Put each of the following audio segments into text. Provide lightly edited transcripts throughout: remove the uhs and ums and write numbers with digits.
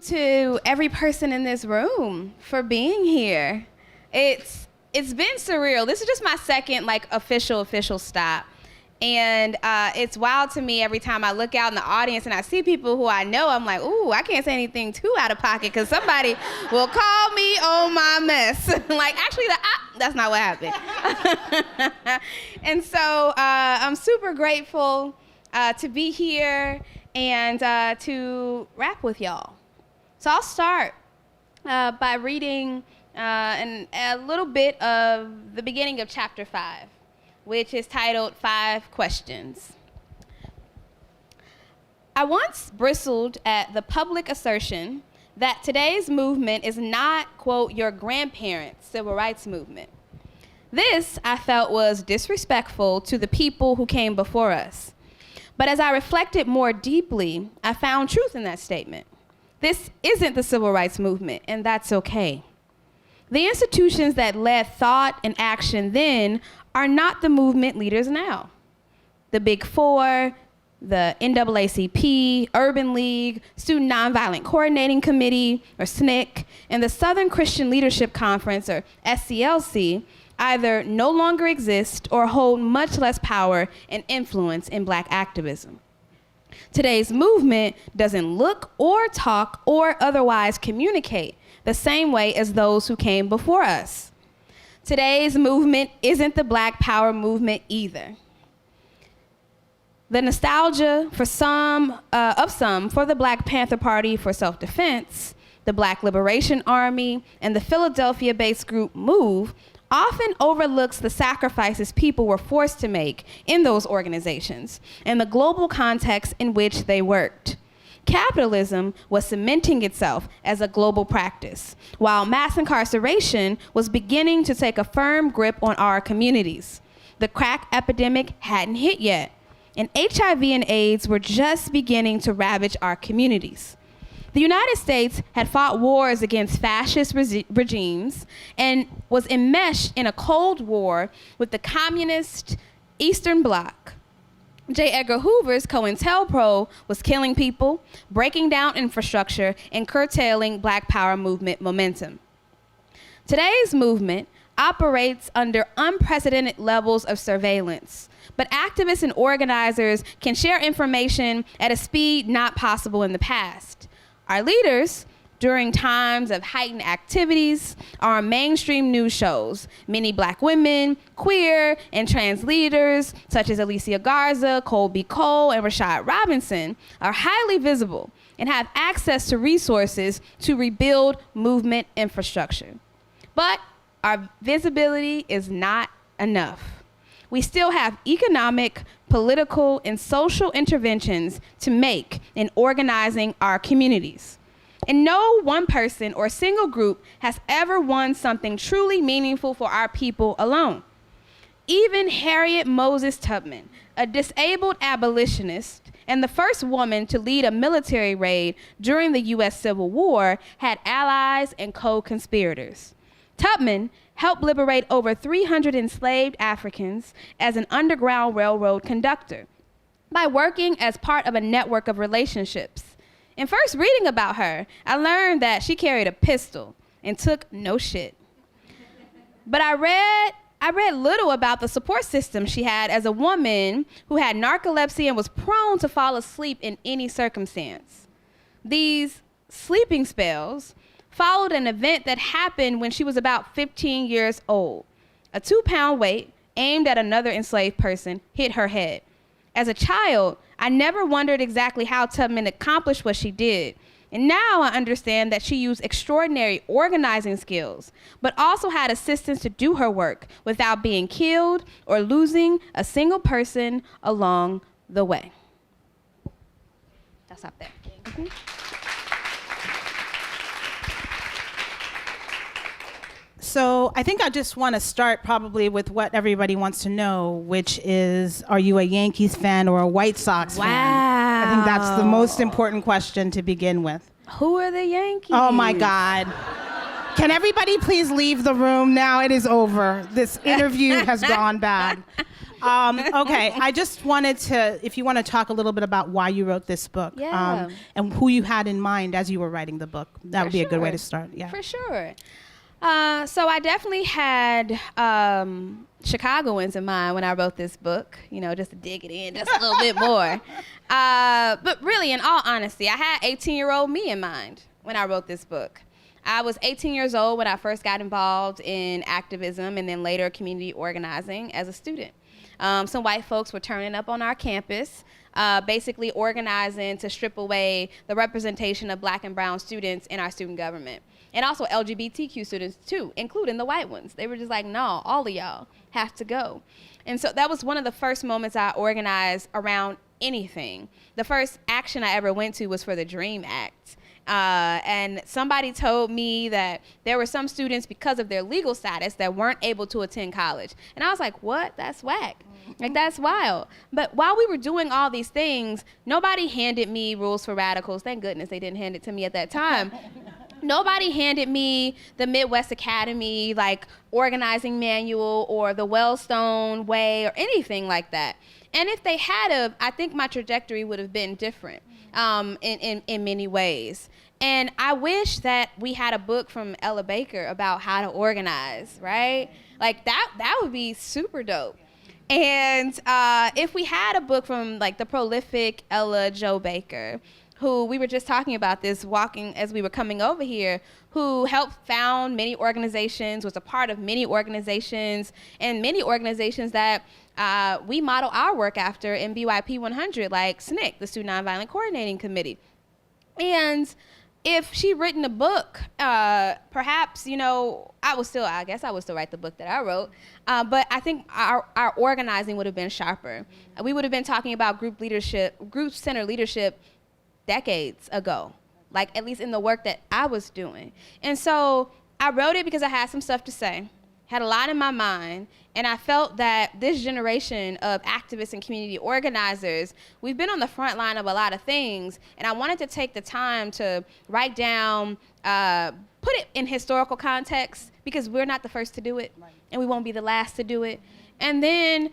to every person in this room for being here. It's been surreal. This is just my second official stop. And it's wild to me every time I look out in the audience and I see people who I know. I'm like, ooh, I can't say anything too out of pocket because somebody will call me on my mess. Actually, that's not what happened. And so I'm super grateful to be here and to rap with y'all. So I'll start by reading a little bit of the beginning of chapter 5. Which is titled 5 Questions. I once bristled at the public assertion that today's movement is not, quote, your grandparents' civil rights movement. This, I felt, was disrespectful to the people who came before us. But as I reflected more deeply, I found truth in that statement. This isn't the civil rights movement, and that's okay. The institutions that led thought and action then are not the movement leaders now. The Big Four, the NAACP, Urban League, Student Nonviolent Coordinating Committee, or SNCC, and the Southern Christian Leadership Conference, or SCLC, either no longer exist or hold much less power and influence in Black activism. Today's movement doesn't look or talk or otherwise communicate the same way as those who came before us. Today's movement isn't the Black Power movement either. The nostalgia for some for the Black Panther Party for self-defense, the Black Liberation Army, and the Philadelphia-based group MOVE often overlooks the sacrifices people were forced to make in those organizations and the global context in which they worked. Capitalism was cementing itself as a global practice, while mass incarceration was beginning to take a firm grip on our communities. The crack epidemic hadn't hit yet, and HIV and AIDS were just beginning to ravage our communities. The United States had fought wars against fascist regimes and was enmeshed in a Cold War with the communist Eastern Bloc. J. Edgar Hoover's COINTELPRO was killing people, breaking down infrastructure, and curtailing Black Power movement momentum. Today's movement operates under unprecedented levels of surveillance, but activists and organizers can share information at a speed not possible in the past. Our leaders, during times of heightened activities, are on mainstream news shows. Many Black women, queer, and trans leaders, such as Alicia Garza, Colby Cole, and Rashad Robinson, are highly visible and have access to resources to rebuild movement infrastructure. But our visibility is not enough. We still have economic, political, and social interventions to make in organizing our communities. And no one person or single group has ever won something truly meaningful for our people alone. Even Harriet Moses Tubman, a disabled abolitionist and the first woman to lead a military raid during the U.S. Civil War, had allies and co-conspirators. Tubman helped liberate over 300 enslaved Africans as an Underground Railroad conductor by working as part of a network of relationships. In first reading about her, I learned that she carried a pistol and took no shit. But I read little about the support system she had as a woman who had narcolepsy and was prone to fall asleep in any circumstance. These sleeping spells followed an event that happened when she was about 15 years old. A 2-pound weight aimed at another enslaved person hit her head. As a child, I never wondered exactly how Tubman accomplished what she did. And now I understand that she used extraordinary organizing skills, but also had assistance to do her work without being killed or losing a single person along the way. That's up there. Mm-hmm. So I think I just want to start probably with what everybody wants to know, which is, are you a Yankees fan or a White Sox fan? I think that's the most important question to begin with. Who are the Yankees? Oh my God. Can everybody please leave the room now? It is over. This interview has gone bad. Okay, I just wanted to, if you want to talk a little bit about why you wrote this book, Yeah. and who you had in mind as you were writing the book, that would be a good way to start. Yeah, for sure. So I definitely had Chicagoans in mind when I wrote this book, you know, just to dig it in just a little bit more. But really, in all honesty, I had 18-year-old me in mind when I wrote this book. I was 18 years old when I first got involved in activism and then later community organizing as a student. Some white folks were turning up on our campus, basically organizing to strip away the representation of Black and brown students in our student government. And also LGBTQ students too, including the white ones. They were just like, no, all of y'all have to go. And so that was one of the first moments I organized around anything. The first action I ever went to was for the DREAM Act. And somebody told me that there were some students, because of their legal status, that weren't able to attend college. And I was like, what? That's whack. Like, that's wild. But while we were doing all these things, nobody handed me Rules for Radicals. Thank goodness they didn't hand it to me at that time. Nobody handed me the Midwest Academy, like, organizing manual or the Wellstone Way or anything like that. And if they had of, I think my trajectory would have been different in many ways. And I wish that we had a book from Ella Baker about how to organize, right? Like, that would be super dope. And if we had a book from, like, the prolific Ella Jo Baker, who we were just talking about this walking as we were coming over here, who helped found many organizations, was a part of many organizations, and many organizations that we model our work after in BYP 100, like SNCC, the Student Nonviolent Coordinating Committee. And if she'd written a book, perhaps, you know, I guess I would still write the book that I wrote, but I think our organizing would have been sharper. We would have been talking about group-centered leadership decades ago, like at least in the work that I was doing. And so I wrote it because I had some stuff to say, had a lot in my mind, and I felt that this generation of activists and community organizers, we've been on the front line of a lot of things, and I wanted to take the time to write down, put it in historical context, because we're not the first to do it, and we won't be the last to do it. And then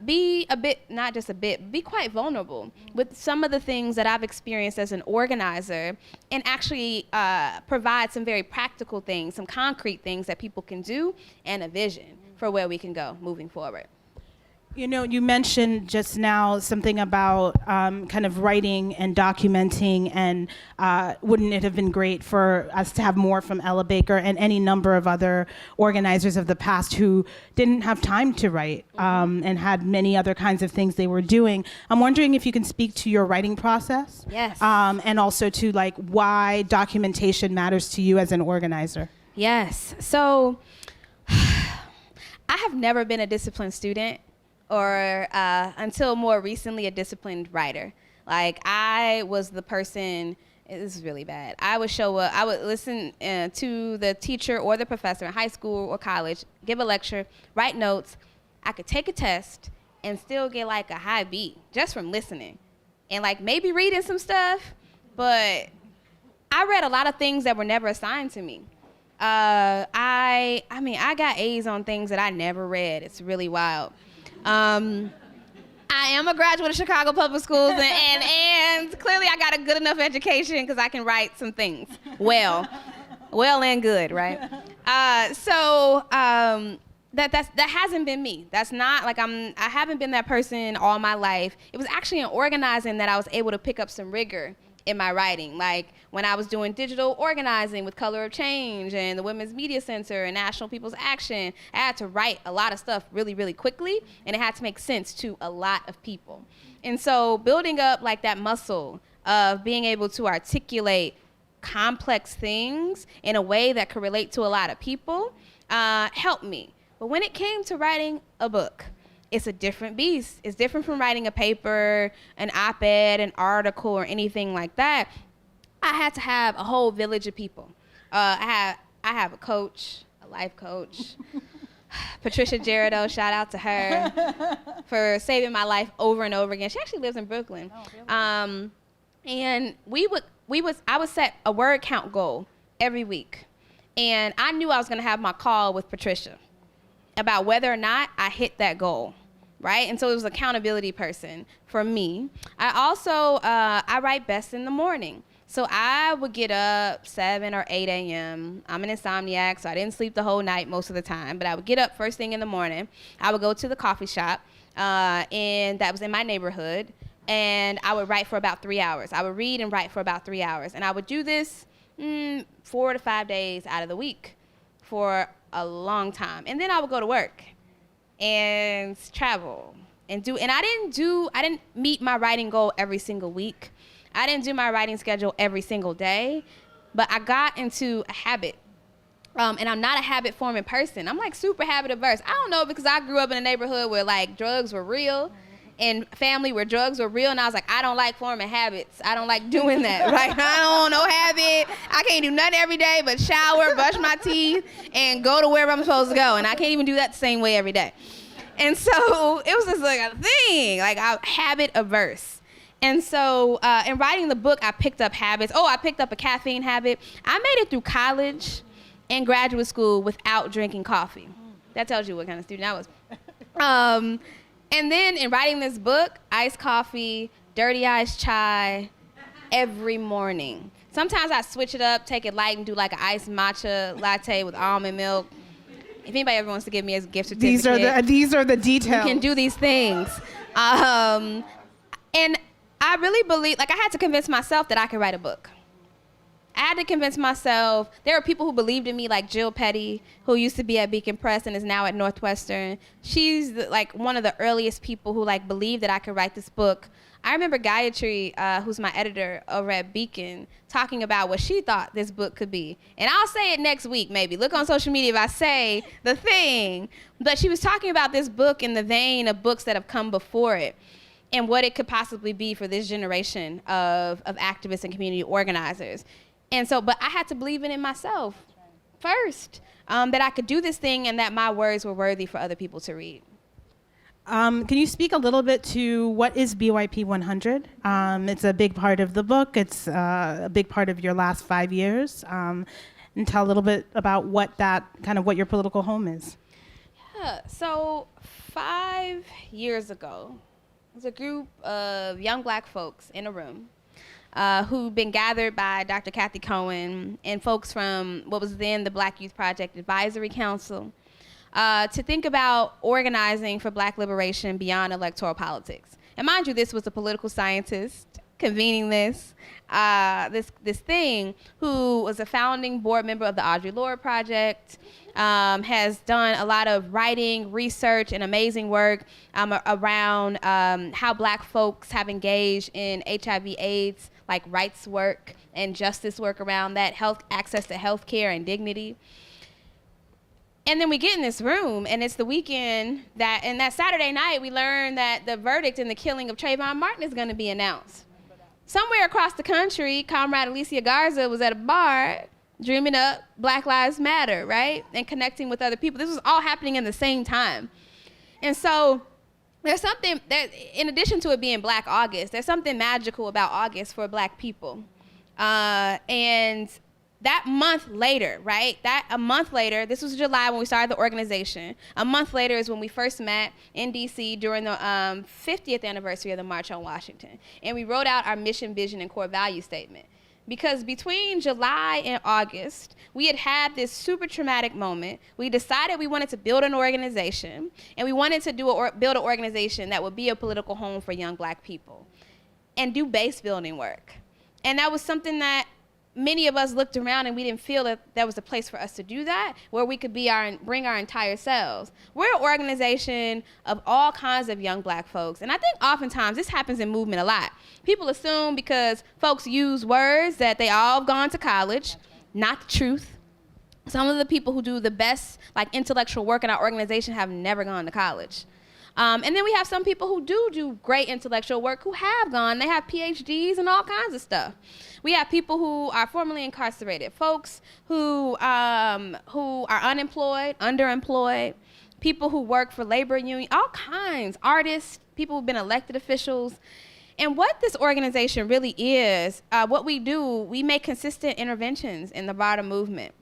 be a bit, not just a bit, be quite vulnerable with some of the things that I've experienced as an organizer, and actually provide some very practical things, some concrete things that people can do, and a vision for where we can go moving forward. You know, you mentioned just now something about kind of writing and documenting, and wouldn't it have been great for us to have more from Ella Baker and any number of other organizers of the past who didn't have time to write and had many other kinds of things they were doing. I'm wondering if you can speak to your writing process. Yes. And also to, like, why documentation matters to you as an organizer. Yes. So I have never been a disciplined student, or until more recently, a disciplined writer. Like, I was the person, this is really bad, I would show up, I would listen to the teacher or the professor in high school or college, give a lecture, write notes. I could take a test and still get like a high B just from listening. And like maybe reading some stuff, but I read a lot of things that were never assigned to me. I mean, I got A's on things that I never read. It's really wild. I am a graduate of Chicago Public Schools, and clearly I got a good enough education because I can write some things well and good, right? That hasn't been me. That's not like I haven't been that person all my life. It was actually in organizing that I was able to pick up some rigor in my writing. Like when I was doing digital organizing with Color of Change and the Women's Media Center and National People's Action, I had to write a lot of stuff really, really quickly, and it had to make sense to a lot of people. And so building up like that muscle of being able to articulate complex things in a way that could relate to a lot of people helped me. But when it came to writing a book, it's a different beast. It's different from writing a paper, an op-ed, an article, or anything like that. I had to have a whole village of people. I have a coach, a life coach, Patricia Gerardo, shout out to her for saving my life over and over again. She actually lives in Brooklyn. Oh, really? And I would set a word count goal every week. And I knew I was gonna have my call with Patricia about whether or not I hit that goal. right? And so it was accountability person for me. I also, I write best in the morning. So I would get up 7 or 8 a.m. I'm an insomniac, so I didn't sleep the whole night most of the time, but I would get up first thing in the morning. I would go to the coffee shop, and that was in my neighborhood, and I would write for about 3 hours. I would read and write for about 3 hours, and I would do this 4 to 5 days out of the week for a long time. And then I would go to work and travel and I didn't meet my writing goal every single week. I didn't do my writing schedule every single day, but I got into a habit. And I'm not a habit forming person. I'm like super habit averse. I don't know, because I grew up in a neighborhood where like drugs were real and family where drugs were real. And I was like, I don't like forming habits. I don't like doing that. Right? I don't want no habit. I can't do nothing every day but shower, brush my teeth, and go to wherever I'm supposed to go. And I can't even do that the same way every day. And so it was just like a thing, like I'm habit averse. And so in writing the book, I picked up habits. I picked up a caffeine habit. I made it through college and graduate school without drinking coffee. That tells you what kind of student I was. And then in writing this book, iced coffee, dirty iced chai every morning. Sometimes I switch it up, take it light, and do like an iced matcha latte with almond milk. If anybody ever wants to give me a gift certificate, these are the details. You can do these things. And I really believe, like I had to convince myself that I could write a book. I had to convince myself. There are people who believed in me, like Jill Petty, who used to be at Beacon Press and is now at Northwestern. She's like one of the earliest people who like believed that I could write this book. I remember Gayatri, who's my editor over at Beacon, talking about what she thought this book could be. And I'll say it next week, maybe. Look on social media if I say the thing. But she was talking about this book in the vein of books that have come before it and what it could possibly be for this generation of activists and community organizers. And so, but I had to believe in it myself first, that I could do this thing and that my words were worthy for other people to read. Can you speak a little bit to what is BYP 100? It's a big part of the book. It's a big part of your last 5 years. And tell a little bit about what your political home is. Yeah, so 5 years ago, there was a group of young Black folks in a room who'd been gathered by Dr. Kathy Cohen and folks from what was then the Black Youth Project Advisory Council to think about organizing for Black liberation beyond electoral politics. And mind you, this was a political scientist convening this thing, who was a founding board member of the Audre Lorde Project, has done a lot of writing, research, and amazing work around how Black folks have engaged in HIV/AIDS, like rights work and justice work around that, access to health care and dignity. And then we get in this room, and it's the weekend and that Saturday night, we learn that the verdict in the killing of Trayvon Martin is going to be announced. Somewhere across the country, Comrade Alicia Garza was at a bar dreaming up Black Lives Matter, right? And connecting with other people. This was all happening in the same time. And so there's something that, in addition to it being Black August, there's something magical about August for Black people. And that month later, right? A month later, this was July when we started the organization. A month later is when we first met in DC during the 50th anniversary of the March on Washington. And we wrote out our mission, vision, and core value statement. Because between July and August, we had this super traumatic moment. We decided we wanted to build an organization, and we wanted to build an organization that would be a political home for young Black people and do base building work. And that was something that many of us looked around and we didn't feel that there was a place for us to do that, where we could bring our entire selves. We're an organization of all kinds of young Black folks. And I think oftentimes this happens in movement a lot. People assume because folks use words that they all have gone to college. Not the truth. Some of the people who do the best intellectual work in our organization have never gone to college. And then we have some people who do great intellectual work who have gone. They have PhDs and all kinds of stuff. We have people who are formerly incarcerated, folks who are unemployed, underemployed, people who work for labor union, all kinds, artists, people who've been elected officials. And what this organization really is, what we do, we make consistent interventions in the broader movement.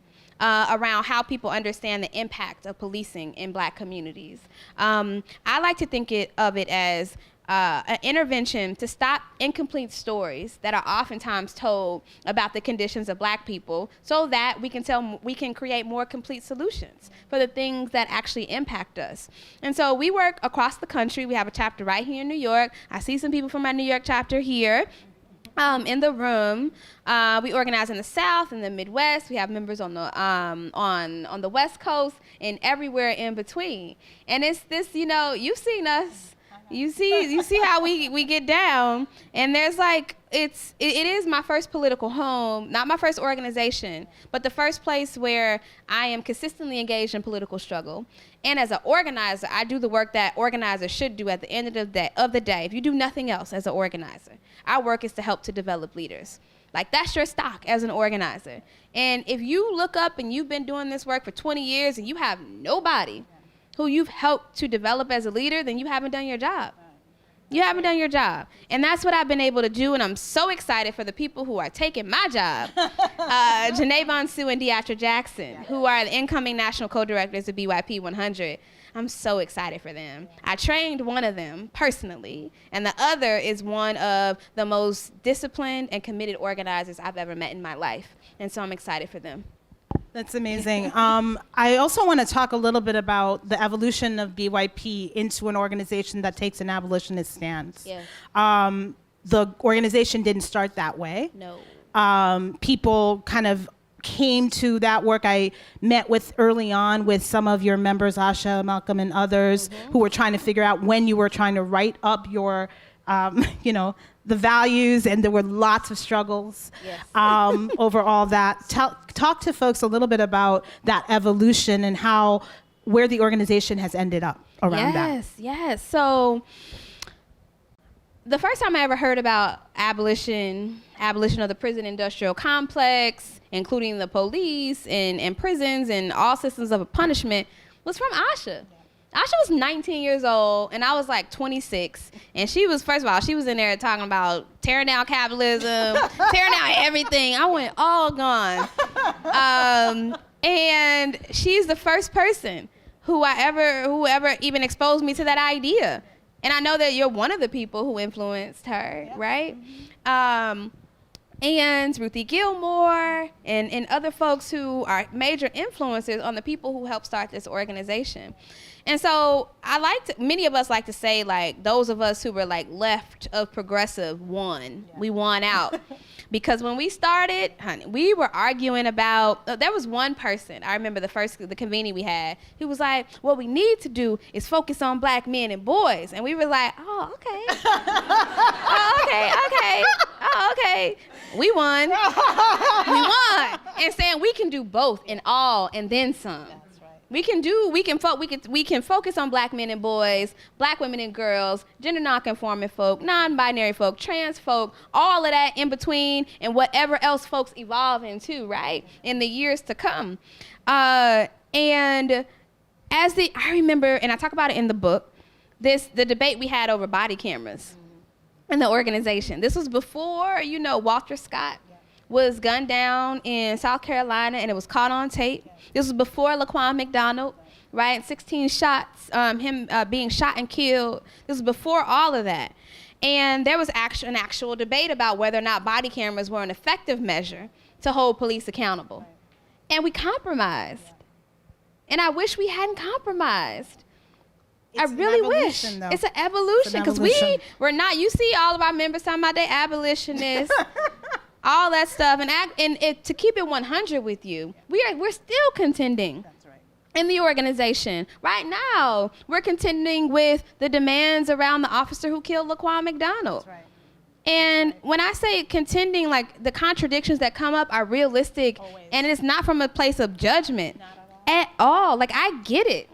around how people understand the impact of policing in Black communities. I like to think of it as an intervention to stop incomplete stories that are oftentimes told about the conditions of Black people, so that we can create more complete solutions for the things that actually impact us. And so we work across the country. We have a chapter right here in New York. I see some people from our New York chapter here in the room. We organize in the South and the Midwest. We have members on the West Coast and everywhere in between. And it's this, you've seen us. You see how we get down, and there's like, it is my first political home, not my first organization, but the first place where I am consistently engaged in political struggle. And as an organizer, I do the work that organizers should do at the end of the day. If you do nothing else as an organizer, our work is to help to develop leaders. Like, that's your stock as an organizer. And if you look up and you've been doing this work for 20 years and you have nobody who you've helped to develop as a leader, then you haven't done your job. You haven't done your job. And that's what I've been able to do, and I'm so excited for the people who are taking my job. Janae Bonsu and Deatra Jackson, who are the incoming national co-directors of BYP 100. I'm so excited for them. I trained one of them personally, and the other is one of the most disciplined and committed organizers I've ever met in my life. And so I'm excited for them. That's amazing. I also want to talk a little bit about the evolution of BYP into an organization that takes an abolitionist stance. Yeah. The organization didn't start that way. No. People kind of came to that work. I met with early on with some of your members, Asha, Malcolm, and others, who were trying to figure out when you were trying to write up your, the values, and there were lots of struggles over all that. Talk to folks a little bit about that evolution and where the organization has ended up around that. Yes. So the first time I ever heard about abolition of the prison industrial complex, including the police and prisons and all systems of punishment, was from Asha. Asha was 19 years old, and I was like 26. And she was, first of all, she was in there talking about tearing down capitalism, tearing down everything. I went all gone. And she's the first person whoever even exposed me to that idea. And I know that you're one of the people who influenced her, right? And Ruthie Gilmore and other folks who are major influencers on the people who helped start this organization. And so many of us like to say, like, those of us who were like left of progressive won. Yeah. We won out. Because when we started, honey, we were arguing about, there was one person, I remember the convening we had, who was like, what we need to do is focus on Black men and boys. And we were like, oh, okay. Oh, okay. We won. We won. And saying we can do both and all and then some. We can focus on Black men and boys, Black women and girls, gender nonconforming folk, non-binary folk, trans folk, all of that in between, and whatever else folks evolve into, right, in the years to come. And I remember, and I talk about it in the book, the debate we had over body cameras in the organization. This was before, Walter Scott was gunned down in South Carolina, and it was caught on tape. This was before Laquan McDonald, right? 16 shots, him being shot and killed. This was before all of that. And there was an actual debate about whether or not body cameras were an effective measure to hold police accountable. And we compromised. And I wish we hadn't compromised. I really wish. Though. It's an evolution, because we're not, you see all of our members talking about they abolitionists, all that stuff, and to keep it 100 with you, we're still contending in the organization. Right now, we're contending with the demands around the officer who killed Laquan McDonald. And when I say contending, like, the contradictions that come up are realistic, and it's not from a place of judgment at all. Like, I get it.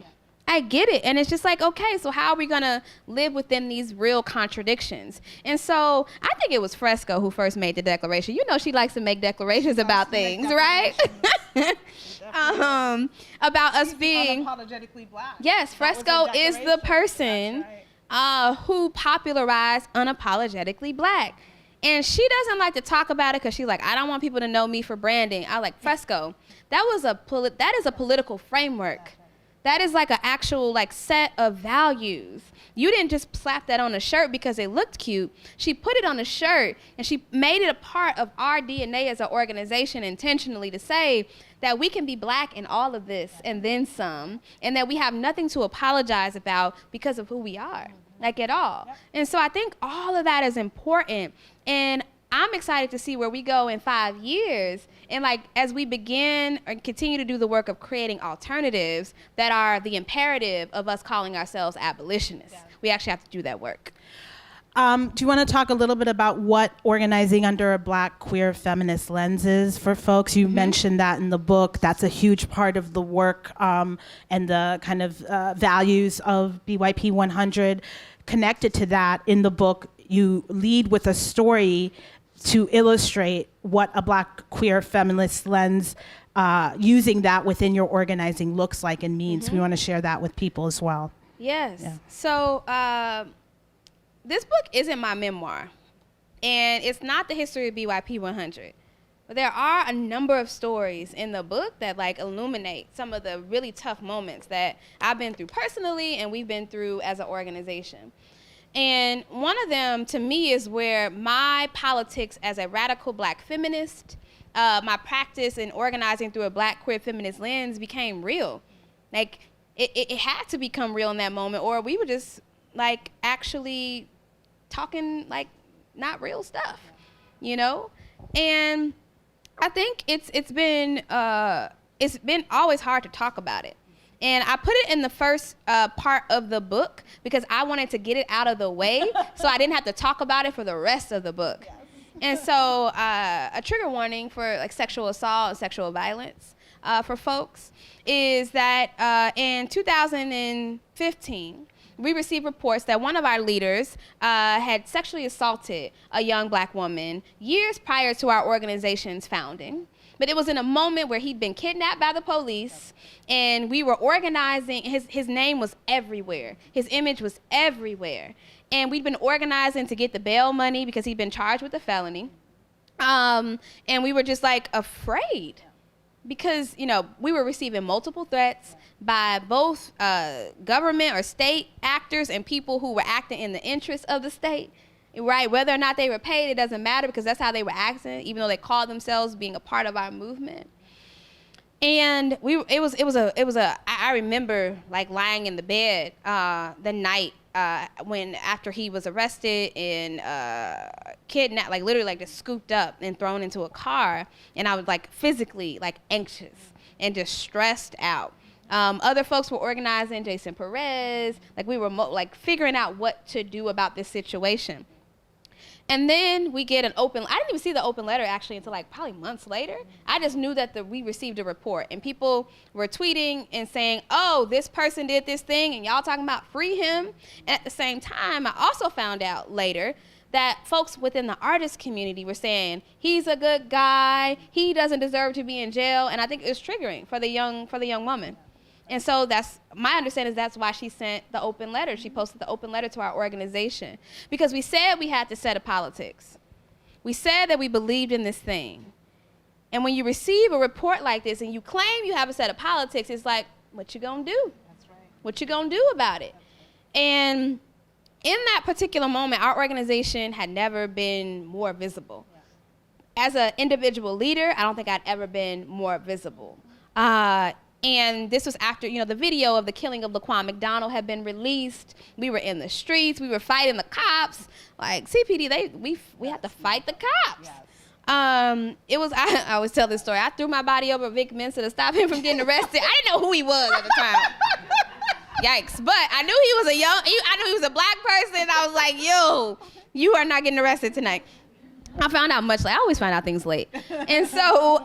And it's just like, okay, so how are we going to live within these real contradictions? And so I think it was Fresco who first made the declaration. She likes to make declarations about things, right? About us being unapologetically Black. Yes, Fresco is the person who popularized Unapologetically Black. And she doesn't like to talk about it because she's like, I don't want people to know me for branding. I like Fresco. That is a political framework. That is like an actual like set of values. You didn't just slap that on a shirt because it looked cute. She put it on a shirt and she made it a part of our DNA as an organization intentionally to say that we can be Black in all of this and then some, and that we have nothing to apologize about because of who we are, like at all. And so I think all of that is important. And I'm excited to see where we go in 5 years. And like, as we begin and continue to do the work of creating alternatives that are the imperative of us calling ourselves abolitionists, we actually have to do that work. Do you want to talk a little bit about what organizing under a Black queer feminist lens is for folks? You mentioned that in the book. That's a huge part of the work and the kind of values of BYP 100. Connected to that, in the book, you lead with a story to illustrate what a Black queer feminist lens, using that within your organizing looks like and means. We want to share that with people as well. Yes. Yeah. So this book isn't my memoir, and it's not the history of BYP 100. But there are a number of stories in the book that like illuminate some of the really tough moments that I've been through personally and we've been through as an organization. And one of them, to me, is where my politics as a radical Black feminist, my practice in organizing through a Black queer feminist lens became real. Like, it had to become real in that moment, or we were just, like, actually talking, like, not real stuff, you know? And I think it's been always hard to talk about it. And I put it in the first part of the book because I wanted to get it out of the way so I didn't have to talk about it for the rest of the book. Yes. And so a trigger warning for like sexual assault and sexual violence for folks is that in 2015, we received reports that one of our leaders had sexually assaulted a young Black woman years prior to our organization's founding. But it was in a moment where he'd been kidnapped by the police, and we were organizing. His name was everywhere. His image was everywhere. And we'd been organizing to get the bail money because he'd been charged with a felony. And we were just like afraid because, you know, we were receiving multiple threats by both government or state actors and people who were acting in the interest of the state. Right, whether or not they were paid, it doesn't matter because that's how they were acting, even though they called themselves being a part of our movement. And I remember like lying in the bed the night when after he was arrested and kidnapped, like literally like just scooped up and thrown into a car, and I was like physically like anxious and just stressed out. Other folks were organizing, Jason Perez, like we were like figuring out what to do about this situation. And then we get I didn't even see the open letter actually until like probably months later. I just knew that we received a report and people were tweeting and saying, oh, this person did this thing and y'all talking about free him. And at the same time, I also found out later that folks within the artist community were saying, he's a good guy, he doesn't deserve to be in jail. And I think it was triggering for the young woman. And so that's my understanding is that's why she sent the open letter. She posted the open letter to our organization because we said we had to set a politics. We said that we believed in this thing. And when you receive a report like this and you claim you have a set of politics, it's like, what you gonna do? That's right. What you gonna do about it? And in that particular moment, our organization had never been more visible. Yeah. As an individual leader, I don't think I'd ever been more visible. And this was after, you know, the video of the killing of Laquan McDonald had been released. We were in the streets. We were fighting the cops. Like, CPD, we had to fight the cops. Yes. I always tell this story. I threw my body over Vic Mensa to stop him from getting arrested. I didn't know who he was at the time. Yikes. But I knew he was I knew he was a Black person. I was like, yo, you are not getting arrested tonight. I found out much late. I always find out things late. And so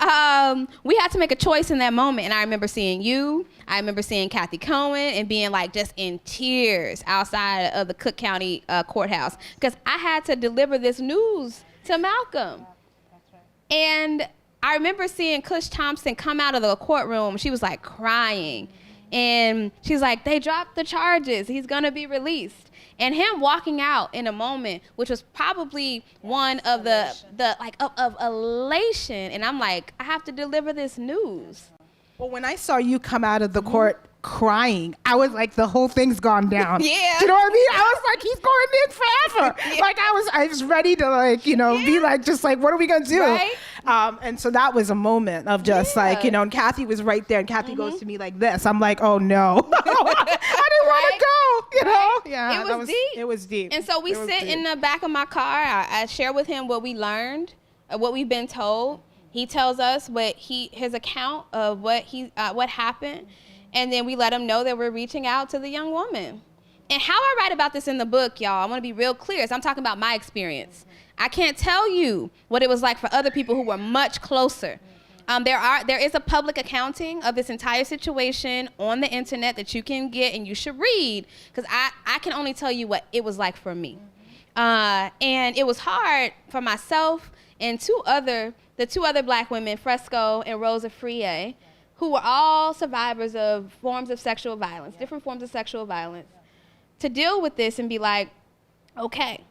we had to make a choice in that moment. And I remember seeing you. I remember seeing Kathy Cohen and being like just in tears outside of the Cook County courthouse because I had to deliver this news to Malcolm. Yeah, that's right. And I remember seeing Kush Thompson come out of the courtroom. She was like crying. And she's like, they dropped the charges. He's going to be released. And him walking out in a moment, which was probably one of the like of elation. And I'm like, I have to deliver this news. Well, when I saw you come out of the court crying, I was like, the whole thing's gone down. Yeah. Do you know what I mean? I was like, he's going in forever. Yeah. Like I was ready to like, you know, be like, just like, what are we gonna do? Right? And so that was a moment of just like, you know, and Kathy was right there, and Kathy goes to me like this. I'm like, oh no, I didn't want to go. You know? Yeah. It was deep. It was deep. And so we sit in the back of my car. I share with him what we learned, what we've been told. He tells us his account of what happened, and then we let him know that we're reaching out to the young woman. And how I write about this in the book, y'all, I want to be real clear. So I'm talking about my experience. I can't tell you what it was like for other people who were much closer. There is a public accounting of this entire situation on the internet that you can get and you should read, because I can only tell you what it was like for me. And it was hard for myself and the two other black women, Fresco and Rosa Frie, who were all survivors of forms of sexual violence, different forms of sexual violence, to deal with this and be like, okay,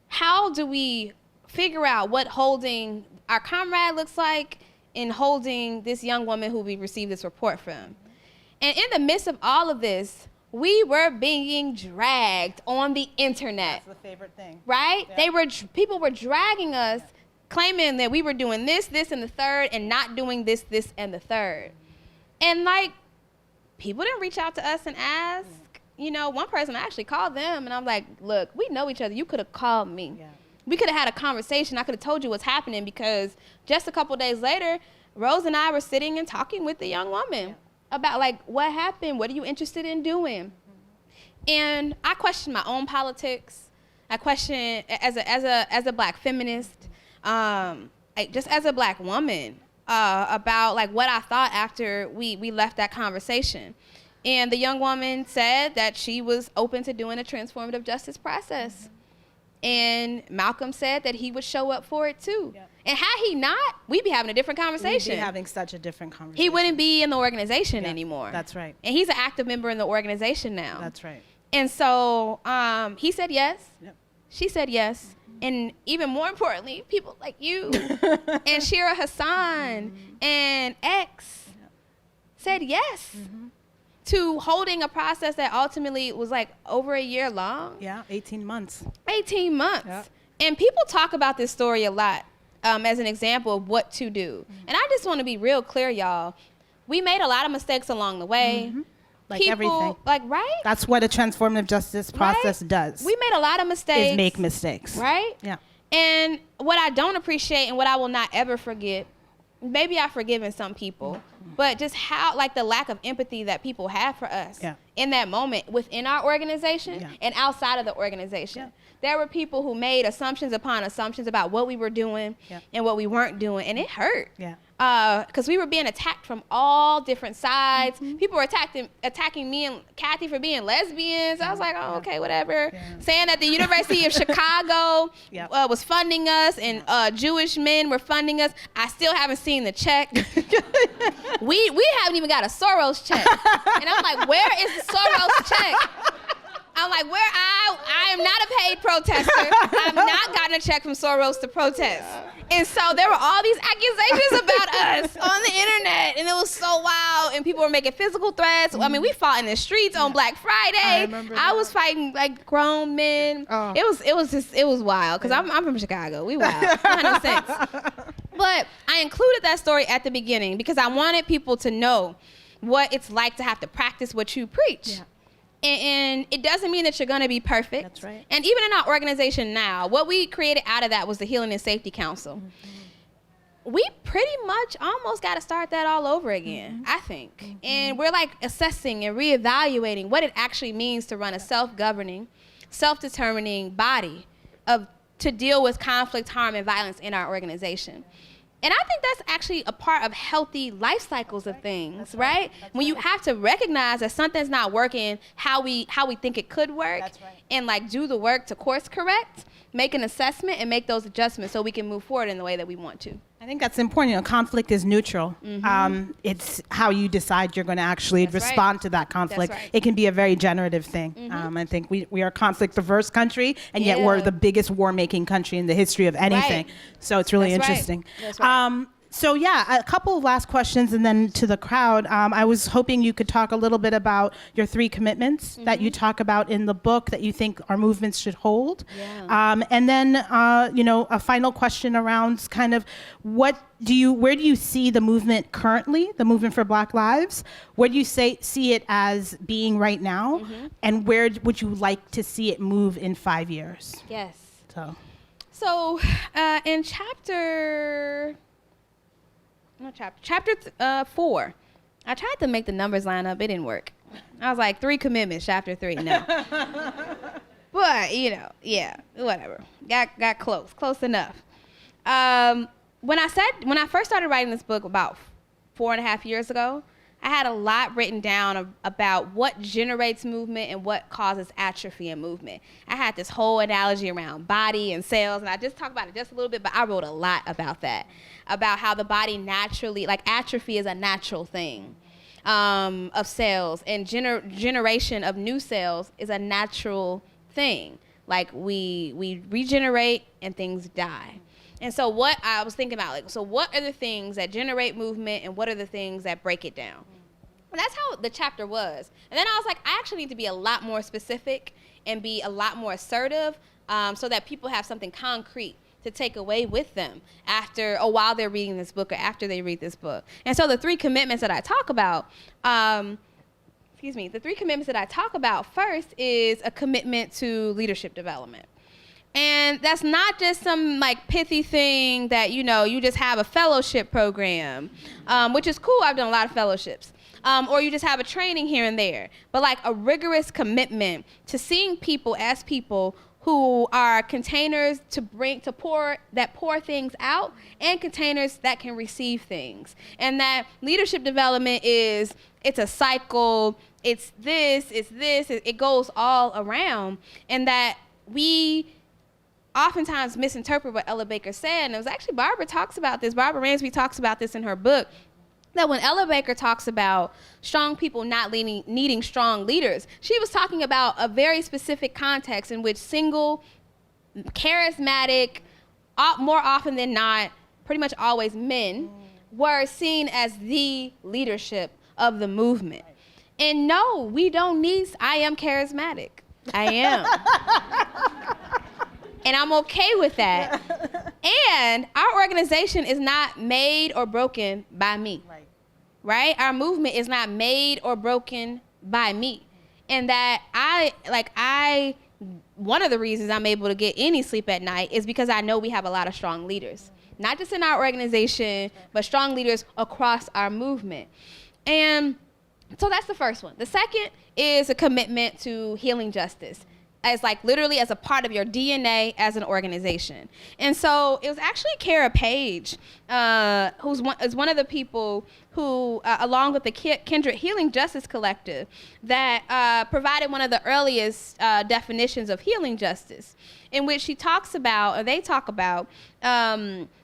how do we figure out what holding our comrade looks like in holding this young woman who we received this report from? And in the midst of all of this, we were being dragged on the internet. That's the favorite thing. Right? Yeah. People were dragging us, claiming that we were doing this, and the third, and not doing this, and the third. And like, people didn't reach out to us and ask. You know, one person, I actually called them, and I'm like, look, we know each other. You could have called me. Yeah. We could have had a conversation. I could have told you what's happening, because just a couple days later, Rose and I were sitting and talking with the young woman about like, what happened? What are you interested in doing? And I questioned my own politics. I questioned as a black feminist, just as a black woman, about like what I thought after we left that conversation. And the young woman said that she was open to doing a transformative justice process. And Malcolm said that he would show up for it too. Yep. And had he not, we'd be having a different conversation. We'd be having such a different conversation. He wouldn't be in the organization anymore. That's right. And he's an active member in the organization now. That's right. And so he said yes. Yep. She said yes. And even more importantly, people like you and Shira Hassan and X said yes to holding a process that ultimately was like over a year long. Yeah, 18 months. 18 months. Yep. And people talk about this story a lot as an example of what to do. And I just want to be real clear, y'all. We made a lot of mistakes along the way. Like everything. Like, right? That's what a transformative justice process does. We made a lot of mistakes. Is make mistakes. Right? Yeah. And what I don't appreciate and what I will not ever forget, maybe I've forgiven some people, but just how, like, the lack of empathy that people have for us in that moment within our organization and outside of the organization. Yeah. There were people who made assumptions upon assumptions about what we were doing and what we weren't doing, and it hurt. Yeah. Because we were being attacked from all different sides. People were attacking me and Kathy for being lesbians. I was like, oh, okay, whatever. Yeah. Saying that the University of Chicago was funding us and Jewish men were funding us. I still haven't seen the check. We haven't even got a Soros check. And I'm like, where is the Soros check? I'm like, I am not a paid protester. I've not gotten a check from Soros to protest. And so there were all these accusations about us on the internet, and it was so wild. And people were making physical threats. I mean, we fought in the streets on Black Friday. I was fighting like grown men. Oh. It was wild, because I'm from Chicago. We wild, 100%. But I included that story at the beginning because I wanted people to know what it's like to have to practice what you preach. Yeah. And it doesn't mean that you're going to be perfect. That's right. And even in our organization now, what we created out of that was the Healing and Safety Council. We pretty much almost got to start that all over again, I think. And we're like assessing and reevaluating what it actually means to run a self-governing, self-determining body to deal with conflict, harm, and violence in our organization. And I think that's actually a part of healthy life cycles of things, right? When you have to recognize that something's not working how we think it could work, and like do the work to course correct, make an assessment, and make those adjustments so we can move forward in the way that we want to. I think that's important. You know, conflict is neutral. It's how you decide you're going to actually respond to that conflict. It can be a very generative thing. I think we are a conflict-averse country, and yet we're the biggest war-making country in the history of anything. So it's really interesting. That's right. So yeah, a couple of last questions, and then to the crowd. I was hoping you could talk a little bit about your 3 commitments that you talk about in the book that you think our movements should hold. And then, you know, a final question around kind of where do you see the movement currently, the movement for Black Lives? Where do you see it as being right now? And where would you like to see it move in 5 years? Yes. So in chapter 4, I tried to make the numbers line up. It didn't work. I was like, 3 commitments, chapter 3. No. But, you know, yeah, whatever. Got close enough. When I first started writing this book about 4.5 years ago, I had a lot written down about what generates movement and what causes atrophy in movement. I had this whole analogy around body and cells, and I just talked about it just a little bit, but I wrote a lot about that, about how the body naturally, like atrophy is a natural thing of cells, and generation of new cells is a natural thing. Like we regenerate and things die. And so what I was thinking about, like, so what are the things that generate movement and what are the things that break it down? And that's how the chapter was. And then I was like, I actually need to be a lot more specific and be a lot more assertive so that people have something concrete to take away with them while they're reading this book or after they read this book. And so the 3 commitments that I talk about, the 3 commitments that I talk about first is a commitment to leadership development. And that's not just some like pithy thing that, you know, you just have a fellowship program, which is cool. I've done a lot of fellowships. Or you just have a training here and there. But like a rigorous commitment to seeing people as people who are containers to pour things out and containers that can receive things. And that leadership development it's a cycle, it goes all around. And that we oftentimes misinterpret what Ella Baker said. And it was actually Barbara Ransby talks about this in her book, that when Ella Baker talks about strong people not needing strong leaders, she was talking about a very specific context in which single, charismatic, more often than not, pretty much always men, were seen as the leadership of the movement. And no, we don't need, I am charismatic. I am. And I'm okay with that. And our organization is not made or broken by me. Right? Our movement is not made or broken by me. And that one of the reasons I'm able to get any sleep at night is because I know we have a lot of strong leaders. Not just in our organization, but strong leaders across our movement. And so that's the first one. The second is a commitment to healing justice, as like literally as a part of your DNA as an organization. And so it was actually Kara Page, who's one of the people who, along with the Kindred Healing Justice Collective, that provided one of the earliest definitions of healing justice, in which they talk about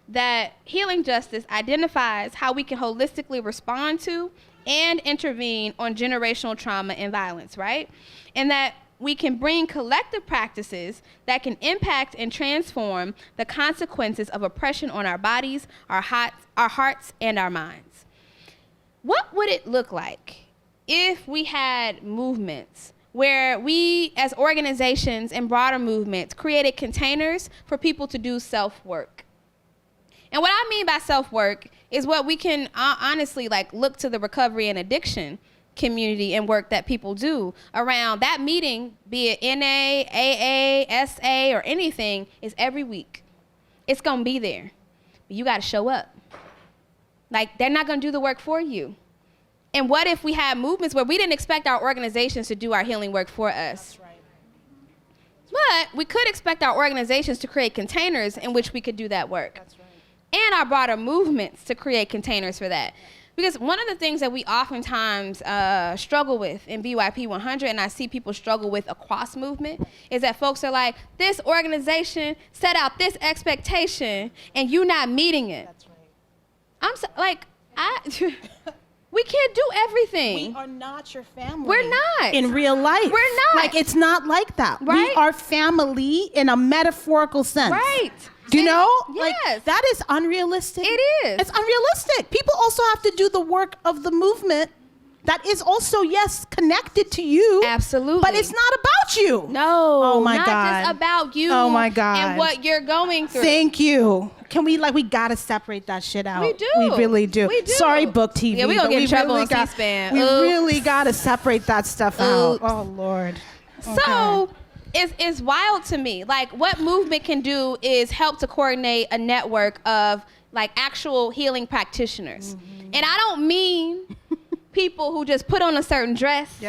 that healing justice identifies how we can holistically respond to and intervene on generational trauma and violence, right? And that we can bring collective practices that can impact and transform the consequences of oppression on our bodies, our hearts, and our minds. What would it look like if we had movements where we, as organizations and broader movements, created containers for people to do self-work? And what I mean by self-work is what we can honestly look to the recovery and addiction community and work that people do around that meeting, be it NA, AA, SA, or anything, is every week. It's going to be there. But you got to show up. They're not going to do the work for you. And what if we had movements where we didn't expect our organizations to do our healing work for us? That's right. But we could expect our organizations to create containers in which we could do that work. That's right. And our broader movements to create containers for that. Because one of the things that we oftentimes struggle with in BYP 100, and I see people struggle with across movement, is that folks are like, this organization set out this expectation, and you're not meeting it. That's right. we can't do everything. We are not your family. We're not. In real life. We're not. Like, it's not like that. Right? We are family in a metaphorical sense. Right. Do you know? Yes. Like, that is unrealistic. It is. It's unrealistic. People also have to do the work of the movement that is also, yes, connected to you. Absolutely. But it's not about you. No. Oh my not God. just about you. Oh my God. And what you're going through. Thank you. Can we, we gotta separate that shit out. We do. We really do. We do. Sorry, Book TV. Yeah, we gonna but get in trouble really on C-SPAN. We Oops. really gotta separate that stuff out. Oops. Oh, Lord. So it's wild to me. Like, what movement can do is help to coordinate a network of like actual healing practitioners. And I don't mean people who just put on a certain dress,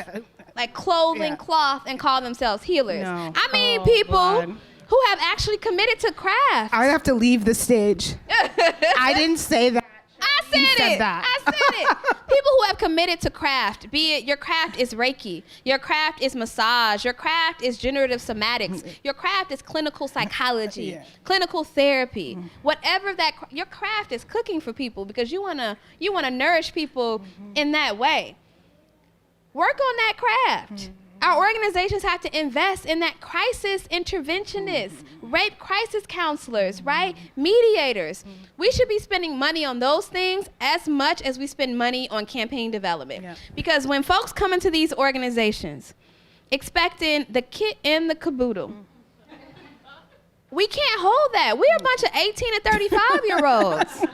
like clothing, cloth, and call themselves healers. No. I mean people God. who have actually committed to craft. I have to leave the stage. I didn't say that. I said it. People who have committed to craft, be it your craft is Reiki, your craft is massage, your craft is generative somatics, your craft is clinical psychology, clinical therapy, whatever that your craft is cooking for people because you wanna nourish people in that way. Work on that craft. Our organizations have to invest in that crisis interventionists, rape crisis counselors, right? Mediators. We should be spending money on those things as much as we spend money on campaign development. Because when folks come into these organizations expecting the kit and the caboodle, we can't hold that. We're a bunch of 18 and 35-year-olds.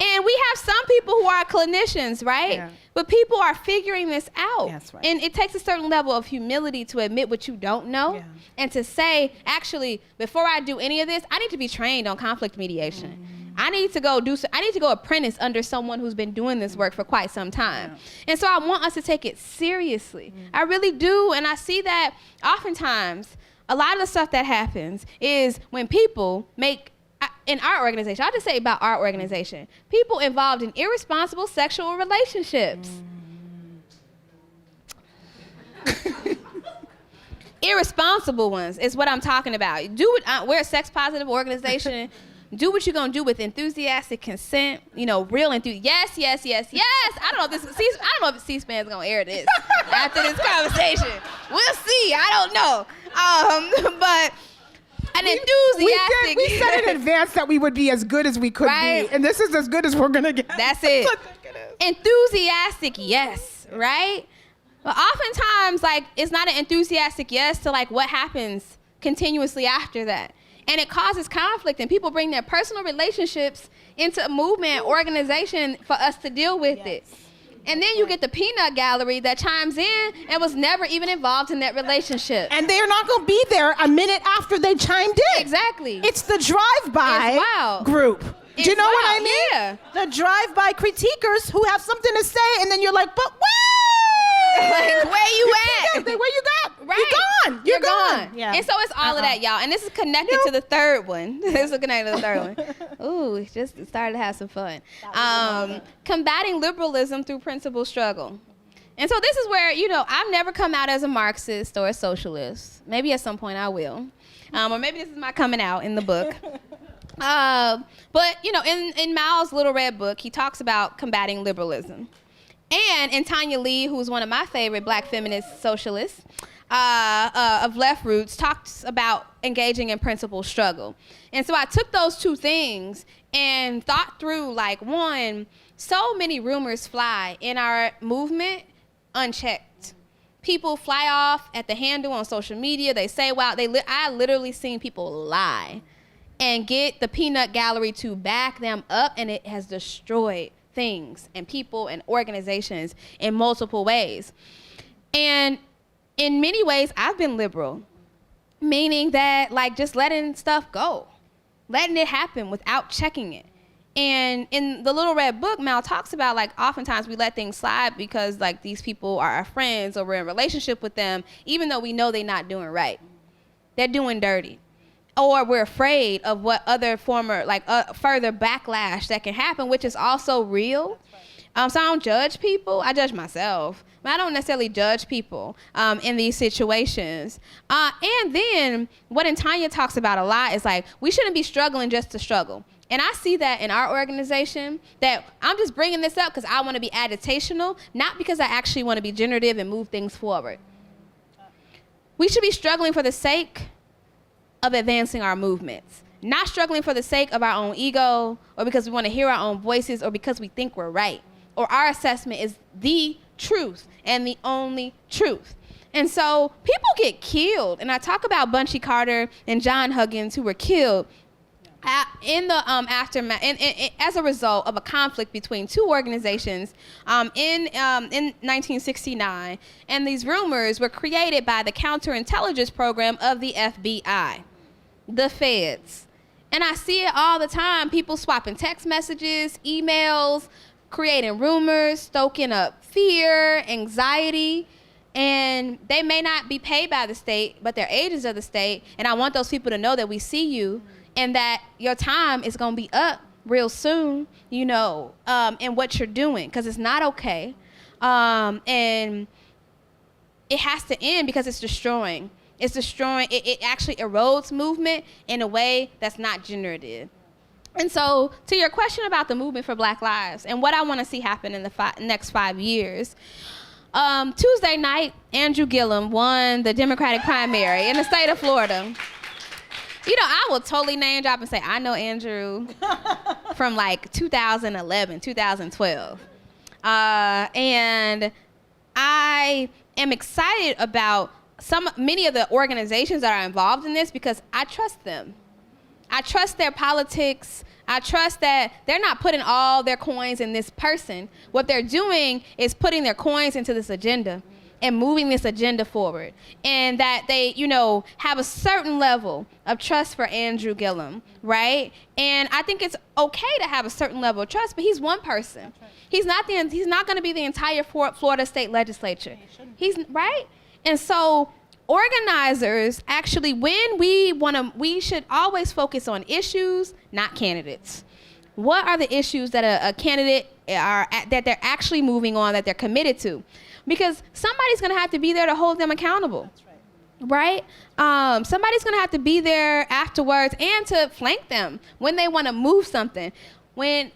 And we have some people who are clinicians, right? Yeah. But people are figuring this out. That's right. And it takes a certain level of humility to admit what you don't know and to say, actually, before I do any of this, I need to be trained on conflict mediation. I need to go apprentice under someone who's been doing this work for quite some time. And so I want us to take it seriously. I really do. And I see that oftentimes a lot of the stuff that happens is when people make in our organization, I'll just say about our organization, people involved in irresponsible sexual relationships. Irresponsible ones is what I'm talking about. We're a sex positive organization. Do what you're gonna do with enthusiastic consent. Real enthusiasm. Yes. I don't know if C-SPAN's gonna air this after this conversation. We'll see. I don't know. But an enthusiastic. We said in advance that we would be as good as we could be, and this is as good as we're gonna get. That's it. Enthusiastic, yes, right? But oftentimes, it's not an enthusiastic yes to what happens continuously after that, and it causes conflict, and people bring their personal relationships into a movement, organization for us to deal with it. And then you get the peanut gallery that chimes in and was never even involved in that relationship. And they're not going to be there a minute after they chimed in. Exactly. It's the drive-by group. Do you know what I mean? Yeah. The drive-by critiquers who have something to say, and then you're like, but wait! Where you at? Where you got? Right. You're gone. You're gone. Yeah. And so it's all of that, y'all. And this is connected to the third one. This is connected to the third one. Ooh, it just started to have some fun. Combating liberalism through principle struggle. And so this is where, I've never come out as a Marxist or a socialist. Maybe at some point I will. Or maybe this is my coming out in the book. But, in Mao's Little Red Book, he talks about combating liberalism. And Tanya Lee, who's one of my favorite black feminist socialists of left roots, talks about engaging in principle struggle. And so I took those two things and thought through, one, so many rumors fly in our movement unchecked. People fly off at the handle on social media. They say, wow, I literally seen people lie and get the peanut gallery to back them up, and it has destroyed things and people and organizations in multiple ways. And in many ways, I've been liberal, meaning that just letting stuff go, letting it happen without checking it. And in the Little Red Book, Mal talks about oftentimes we let things slide because these people are our friends or we're in a relationship with them, even though we know they're not doing right. They're doing dirty. Or we're afraid of what other further backlash that can happen, which is also real. So I don't judge people. I judge myself. But I don't necessarily judge people in these situations. And then what Tanya talks about a lot is like, we shouldn't be struggling just to struggle. And I see that in our organization, that I'm just bringing this up because I want to be agitational, not because I actually want to be generative and move things forward. We should be struggling for the sake of advancing our movements, not struggling for the sake of our own ego, or because we want to hear our own voices, or because we think we're right, or our assessment is the truth and the only truth. And so people get killed. And I talk about Bunchy Carter and John Huggins, who were killed in the aftermath, as a result of a conflict between two organizations in 1969. And these rumors were created by the counterintelligence program of the FBI, the feds. And I see it all the time. People swapping text messages, emails, creating rumors, stoking up fear, anxiety. And they may not be paid by the state, but they're agents of the state. And I want those people to know that we see you, and that your time is going to be up real soon, you know, in what you're doing, because it's not okay. And it has to end because it's destroying. It's destroying. It actually erodes movement in a way that's not generative. And so to your question about the movement for Black Lives and what I want to see happen in the next 5 years, Tuesday night, Andrew Gillum won the Democratic primary in the state of Florida. You know, I will totally name drop and say, I know Andrew from like 2011, 2012. And I am excited about many of the organizations that are involved in this because I trust them. I trust their politics. I trust that they're not putting all their coins in this person. What they're doing is putting their coins into this agenda and moving this agenda forward. And that they, you know, have a certain level of trust for Andrew Gillum, right? And I think it's okay to have a certain level of trust, but he's one person. He's not going to be the entire Florida state legislature. He's right? And so organizers actually, when we should always focus on issues, not candidates. What are the issues that a candidate that they're actually moving on, that they're committed to? Because somebody's going to have to be there to hold them accountable. That's right. Somebody's going to have to be there afterwards and to flank them when they want to move something. When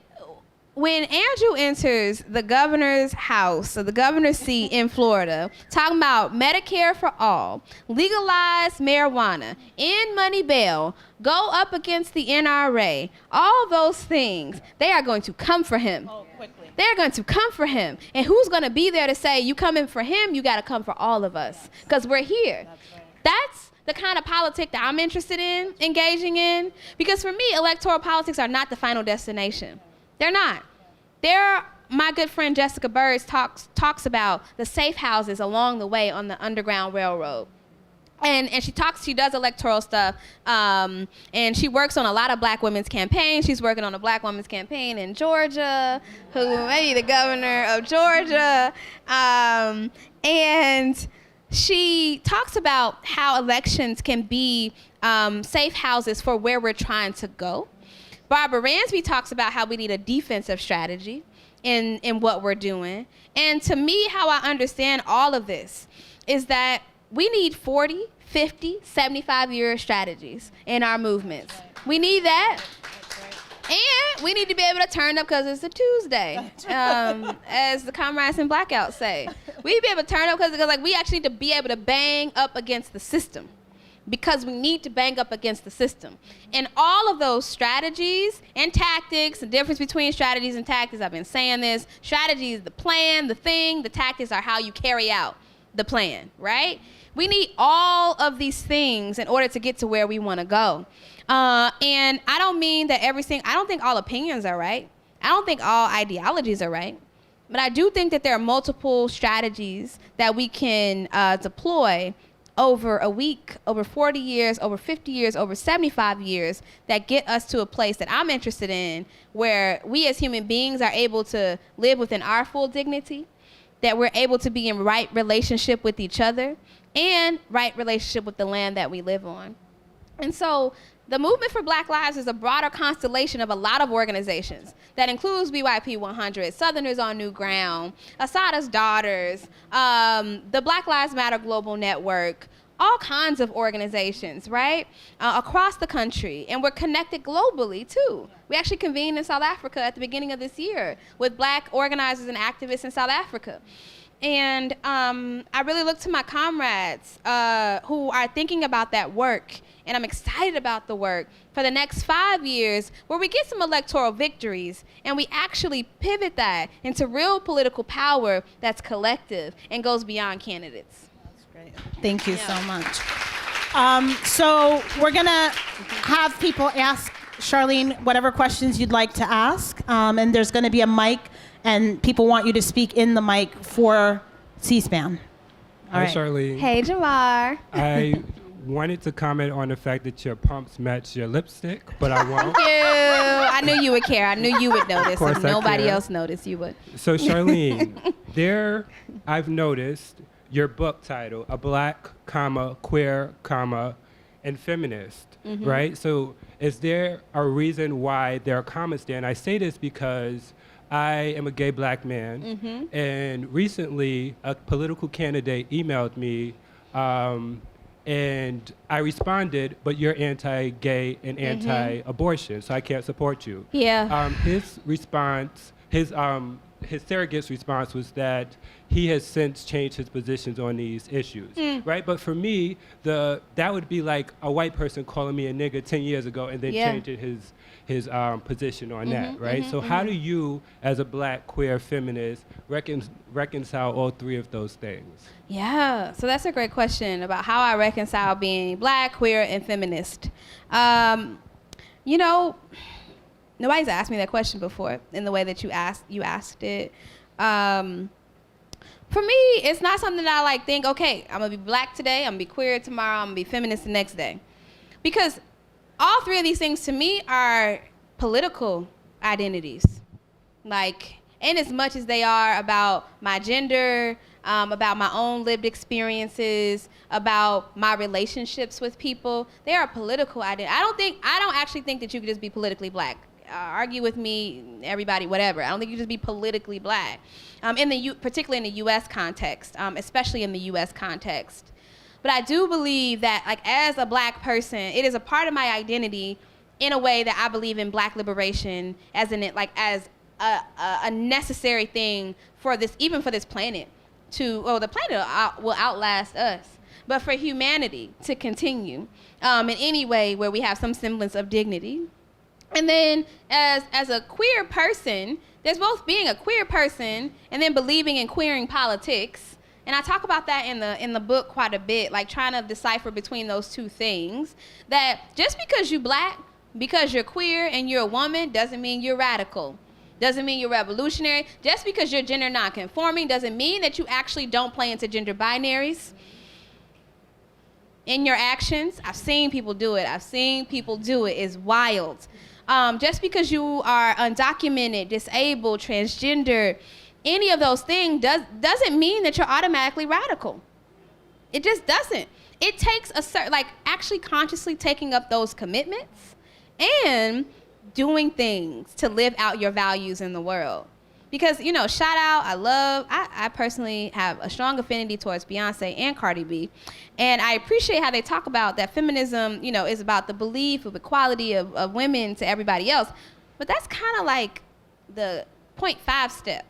Andrew enters the governor's house, or the governor's seat in Florida, talking about Medicare for all, legalize marijuana, end money bail, go up against the NRA, all those things, they are going to come for him. Oh, quickly. They're going to come for him. And who's going to be there to say, you coming for him, you got to come for all of us, because we're here. That's right. That's the kind of politics that I'm interested in engaging in, because for me, electoral politics are not the final destination. They're not. My good friend Jessica Birds talks about the safe houses along the way on the Underground Railroad. And she does electoral stuff, and she works on a lot of Black women's campaigns. She's working on a Black women's campaign in Georgia, who may be the governor of Georgia. And she talks about how elections can be safe houses for where we're trying to go. Barbara Ransby talks about how we need a defensive strategy in what we're doing. And to me, how I understand all of this is that we need 40, 50, 75-year strategies in our movements. We need that. And we need to be able to turn up because it's a Tuesday, as the comrades in Blackout say. We need to be able to turn up because like, we actually need to be able to bang up against the system, because we need to bang up against the system. And all of those strategies and tactics, the difference between strategies and tactics, I've been saying this, strategy is the plan, the thing, the tactics are how you carry out the plan, right? We need all of these things in order to get to where we want to go. And I don't mean that I don't think all opinions are right. I don't think all ideologies are right. But I do think that there are multiple strategies that we can deploy over a week, over 40 years, over 50 years, over 75 years, that get us to a place that I'm interested in, where we as human beings are able to live within our full dignity, that we're able to be in right relationship with each other and right relationship with the land that we live on. And so the movement for Black Lives is a broader constellation of a lot of organizations that includes BYP 100, Southerners on New Ground, Assata's Daughters, the Black Lives Matter Global Network, all kinds of organizations, right, across the country. And we're connected globally, too. We actually convened in South Africa at the beginning of this year with Black organizers and activists in South Africa. And I really look to my comrades who are thinking about that work, and I'm excited about the work for the next 5 years where we get some electoral victories and we actually pivot that into real political power that's collective and goes beyond candidates. Thank you so much. So we're going to have people ask Charlene whatever questions you'd like to ask. And there's going to be a mic, and people want you to speak in the mic for C-SPAN. Hi, Charlene. Hey, Jamar. I wanted to comment on the fact that your pumps match your lipstick, but I won't. Thank you. I knew you would care. I knew you would notice. Of course If I nobody care. else noticed, you would. So, Charlene, I've noticed your book title, A Black, Queer, and Feminist, right? So is there a reason why there are commas there? And I say this because I am a gay Black man, and recently a political candidate emailed me, and I responded, but you're anti-gay and anti-abortion, so I can't support you. Yeah. His response, his surrogate's response was that he has since changed his positions on these issues, right? But for me, that would be like a white person calling me a nigga 10 years ago and then changing his position on that, right? So how do you, as a Black queer feminist, reconcile all three of those things? Yeah, so that's a great question about how I reconcile being Black, queer, and feminist. You know, nobody's asked me that question before in the way that you asked it. For me, it's not something that I think, okay, I'm gonna be Black today, I'm gonna be queer tomorrow, I'm gonna be feminist the next day. Because all three of these things to me are political identities. In as much as they are about my gender, about my own lived experiences, about my relationships with people, they are political identities. I don't actually think that you could just be politically Black. Argue with me, everybody, whatever. I don't think you just be politically Black, particularly in the U.S. context, especially in the U.S. context. But I do believe that, as a Black person, it is a part of my identity in a way that I believe in Black liberation as a necessary thing for this, even for this planet the planet will outlast us, but for humanity to continue in any way where we have some semblance of dignity. And then as a queer person, there's both being a queer person and then believing in queering politics. And I talk about that in the book quite a bit, trying to decipher between those two things. That just because you're Black, because you're queer and you're a woman, doesn't mean you're radical. Doesn't mean you're revolutionary. Just because you're gender nonconforming doesn't mean that you actually don't play into gender binaries. In your actions, I've seen people do it. It's wild. Just because you are undocumented, disabled, transgender, any of those things doesn't mean that you're automatically radical. It just doesn't. It takes a certain, actually consciously taking up those commitments and doing things to live out your values in the world. Because, shout out, I personally have a strong affinity towards Beyonce and Cardi B. And I appreciate how they talk about that feminism, is about the belief of equality of women to everybody else. But that's kind of like the 0.5 step.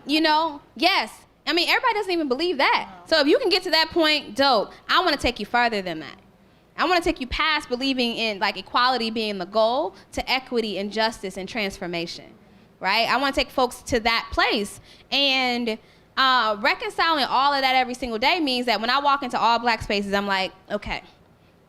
Yes. I mean, everybody doesn't even believe that. So if you can get to that point, dope. I want to take you further than that. I want to take you past believing in equality being the goal to equity and justice and transformation. Right? I want to take folks to that place. And reconciling all of that every single day means that when I walk into all Black spaces, I'm like, okay,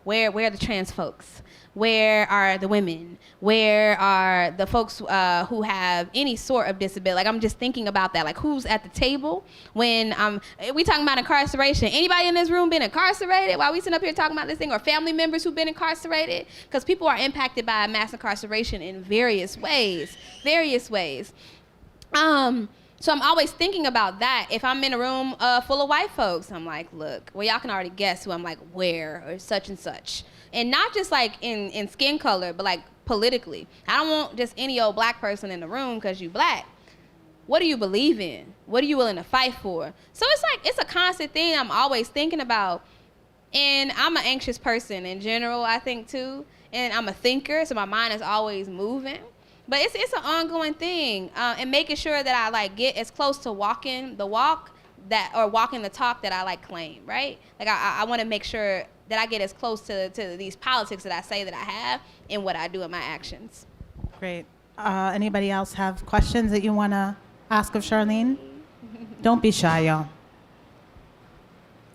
where are the trans folks? Where are the women? Where are the folks who have any sort of disability? I'm just thinking about that. Who's at the table when we talking about incarceration? Anybody in this room been incarcerated while we sitting up here talking about this thing, or family members who've been incarcerated? Because people are impacted by mass incarceration in various ways. So I'm always thinking about that. If I'm in a room full of white folks, I'm like, look, well, y'all can already guess who I'm where, or such and such. And not just like in skin color, but like politically. I don't want just any old black person in the room because you black. What do you believe in? What are you willing to fight for? So it's like, it's a constant thing I'm always thinking about. And I'm an anxious person in general, I think, too. And I'm a thinker, so my mind is always moving. But it's an ongoing thing. And making sure that I, like, get as close to walking the walk or walking the talk that I, like, claim, right? Like, I want to make sure that I get as close to these politics that I say that I have in what I do in my actions. Great. Anybody else have questions that you want to ask of Charlene? Don't be shy, y'all.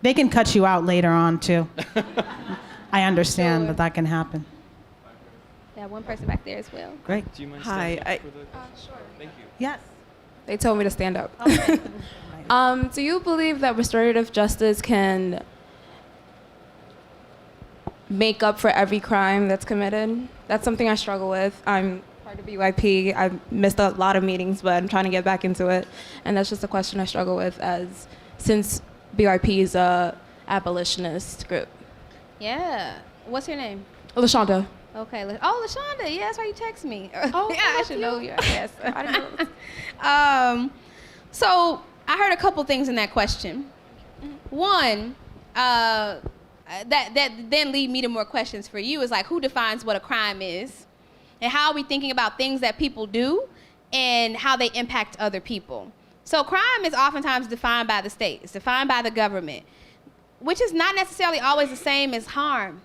They can cut you out later on, too. I understand that that can happen. Yeah, one person back there as well. Great. Do you mind Hi, standing up for the... Sure. Thank you. Yes. They told me to stand up. Okay. Do you believe that restorative justice can make up for every crime that's committed? That's something I struggle with. I'm part of BYP. I've missed a lot of meetings, but I'm trying to get back into it. And that's just a question I struggle with since BYP is a abolitionist group. Yeah. What's your name? LaShonda. Okay. LaShonda. Yeah, that's why you text me. Oh, yeah, I should know you. Yes. I didn't know. So I heard a couple things in that question. One, that then lead me to more questions for you is like, who defines what a crime is? And how are we thinking about things that people do and how they impact other people? So crime is oftentimes defined by the state. It's defined by the government, which is not necessarily always the same as harm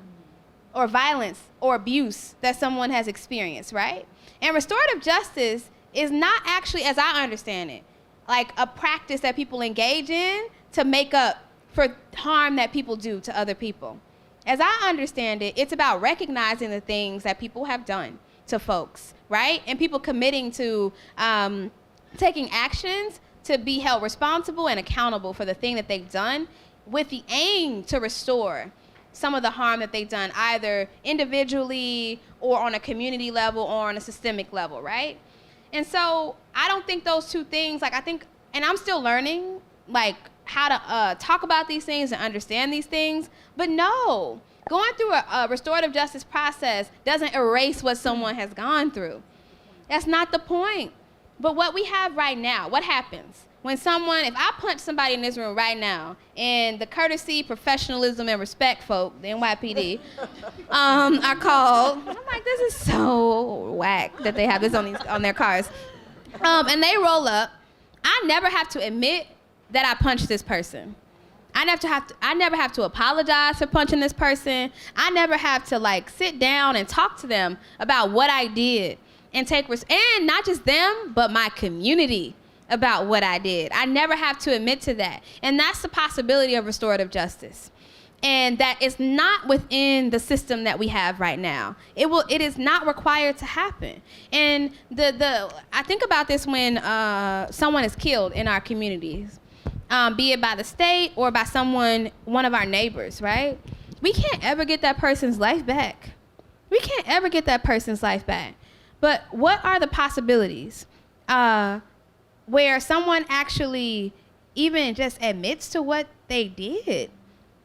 or violence or abuse that someone has experienced, right? And restorative justice is not actually, as I understand it, like a practice that people engage in to make up for harm that people do to other people. As I understand it, it's about recognizing the things that people have done to folks, right? And people committing to taking actions to be held responsible and accountable for the thing that they've done with the aim to restore some of the harm that they've done, either individually or on a community level or on a systemic level, right? And so I don't think those two things, like I think, and I'm still learning, like how to talk about these things and understand these things, but no, going through a restorative justice process doesn't erase what someone has gone through. That's not the point. But what we have right now, what happens when someone, if I punch somebody in this room right now, and the courtesy, professionalism, and respect folk, the NYPD, are called, I'm like, this is so whack that they have this on their cars. And they roll up, I never have to admit that I punched this person. I never have to apologize for punching this person. I never have to like sit down and talk to them about what I did and and not just them, but my community about what I did. I never have to admit to that. And that's the possibility of restorative justice. And that is not within the system that we have right now. It is not required to happen. And I think about this when someone is killed in our communities, be it by the state or by one of our neighbors, right? We can't ever get that person's life back. We can't ever get that person's life back. But what are the possibilities where someone actually even just admits to what they did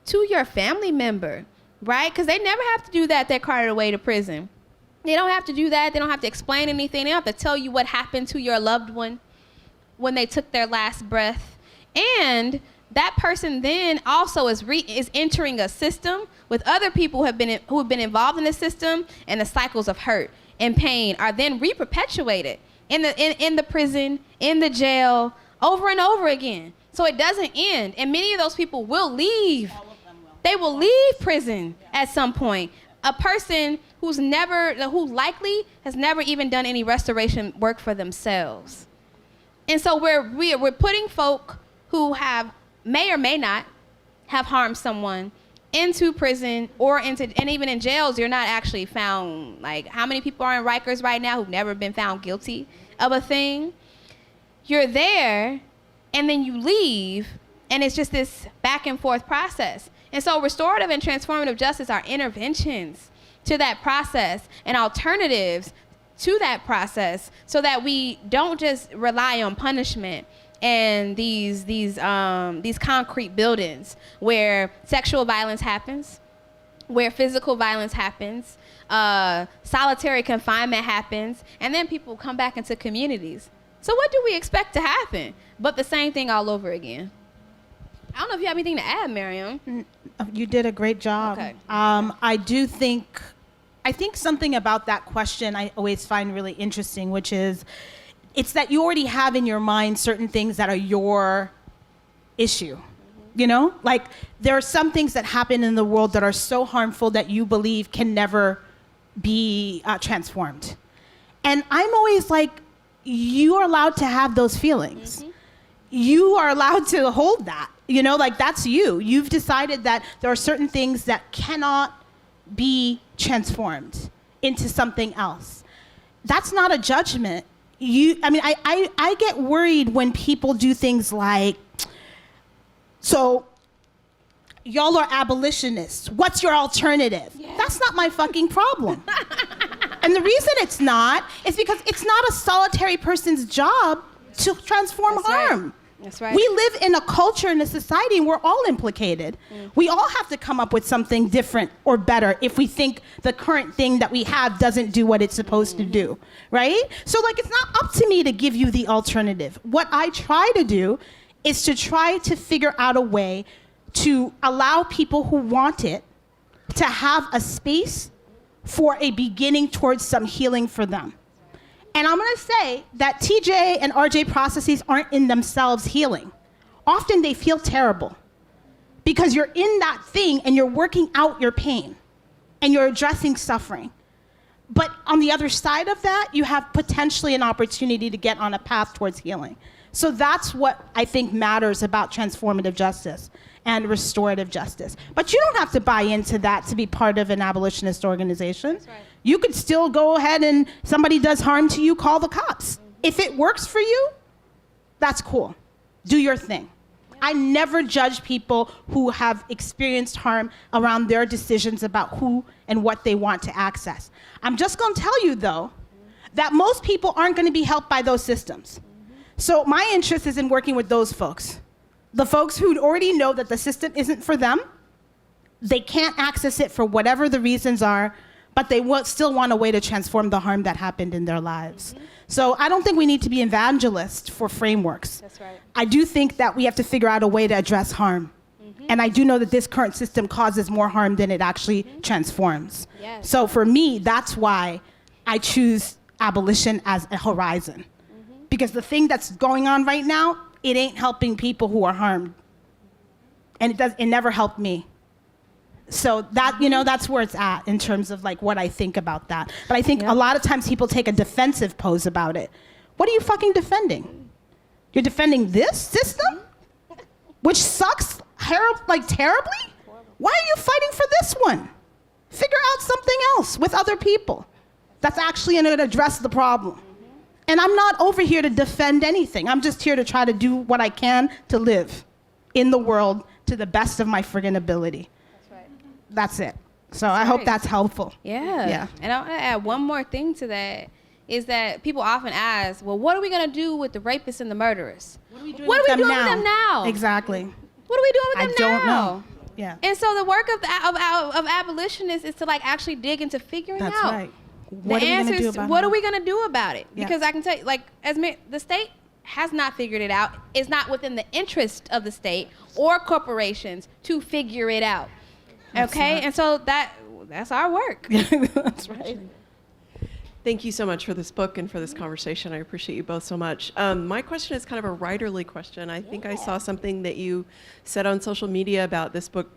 to your family member, right? Because they never have to do that. They're carted away to prison. They don't have to do that. They don't have to explain anything. They don't have to tell you what happened to your loved one when they took their last breath. And that person then also is entering a system with other people who have been involved in the system, and the cycles of hurt and pain are then re-perpetuated in the prison, in the jail, over and over again. So it doesn't end. And many of those people will leave. All of them will. They will leave prison at some point. A person who likely has never even done any restoration work for themselves. And so we're putting folk who may or may not have harmed someone into prison and even in jails. You're not actually found, like how many people are in Rikers right now who've never been found guilty of a thing? You're there and then you leave, and it's just this back and forth process. And so restorative and transformative justice are interventions to that process and alternatives to that process, so that we don't just rely on punishment and these concrete buildings where sexual violence happens, where physical violence happens, solitary confinement happens, and then people come back into communities. So what do we expect to happen? But the same thing all over again. I don't know if you have anything to add, Miriam. You did a great job. Okay. I think something about that question I always find really interesting, which is, it's that you already have in your mind certain things that are your issue. You know, like there are some things that happen in the world that are so harmful that you believe can never be transformed. And I'm always like, you are allowed to have those feelings. Mm-hmm. You are allowed to hold that, you know, like that's you. You've decided that there are certain things that cannot be transformed into something else. That's not a judgment. I get worried when people do things like, so y'all are abolitionists. What's your alternative? Yeah. That's not my fucking problem. And the reason it's not is because it's not a solitary person's job to transform harm. Right. That's right. We live in a culture and a society and we're all implicated. Mm. We all have to come up with something different or better if we think the current thing that we have doesn't do what it's supposed to do, right? So like, it's not up to me to give you the alternative. What I try to do is to try to figure out a way to allow people who want it to have a space for a beginning towards some healing for them. And I'm gonna say that TJ and RJ processes aren't in themselves healing. Often they feel terrible because you're in that thing and you're working out your pain and you're addressing suffering. But on the other side of that, you have potentially an opportunity to get on a path towards healing. So that's what I think matters about transformative justice and restorative justice. But you don't have to buy into that to be part of an abolitionist organization. That's right. You could still go ahead and somebody does harm to you, call the cops. Mm-hmm. If it works for you, that's cool. Do your thing. Yeah. I never judge people who have experienced harm around their decisions about who and what they want to access. I'm just gonna tell you though, that most people aren't gonna be helped by those systems. So my interest is in working with those folks. The folks who already know that the system isn't for them, they can't access it for whatever the reasons are, but they still want a way to transform the harm that happened in their lives. Mm-hmm. So I don't think we need to be evangelists for frameworks. That's right. I do think that we have to figure out a way to address harm. Mm-hmm. And I do know that this current system causes more harm than it actually transforms. Yes. So for me, that's why I choose abolition as a horizon. Because the thing that's going on right now, it ain't helping people who are harmed. And it never helped me. So that, you know, that's where it's at in terms of like what I think about that. But I think a lot of times people take a defensive pose about it. What are you fucking defending? You're defending this system? Which sucks terribly? Why are you fighting for this one? Figure out something else with other people that's actually going to address the problem. And I'm not over here to defend anything. I'm just here to try to do what I can to live in the world to the best of my friggin' ability. That's right. That's it. So I hope that's helpful. Yeah. And I want to add one more thing to that, is that people often ask, well, what are we going to do with the rapists and the murderers? What are we doing with them now? Exactly. What are we doing with them now? I don't know. Yeah. And so the work of abolitionists is to like actually dig into figuring out. That's right. What are we going to do about it? Yeah. Because I can tell you, like, the state has not figured it out. It's not within the interest of the state or corporations to figure it out. Okay? And so that's our work. That's right. Thank you so much for this book and for this conversation. I appreciate you both so much. My question is kind of a writerly question. I think I saw something that you said on social media about this book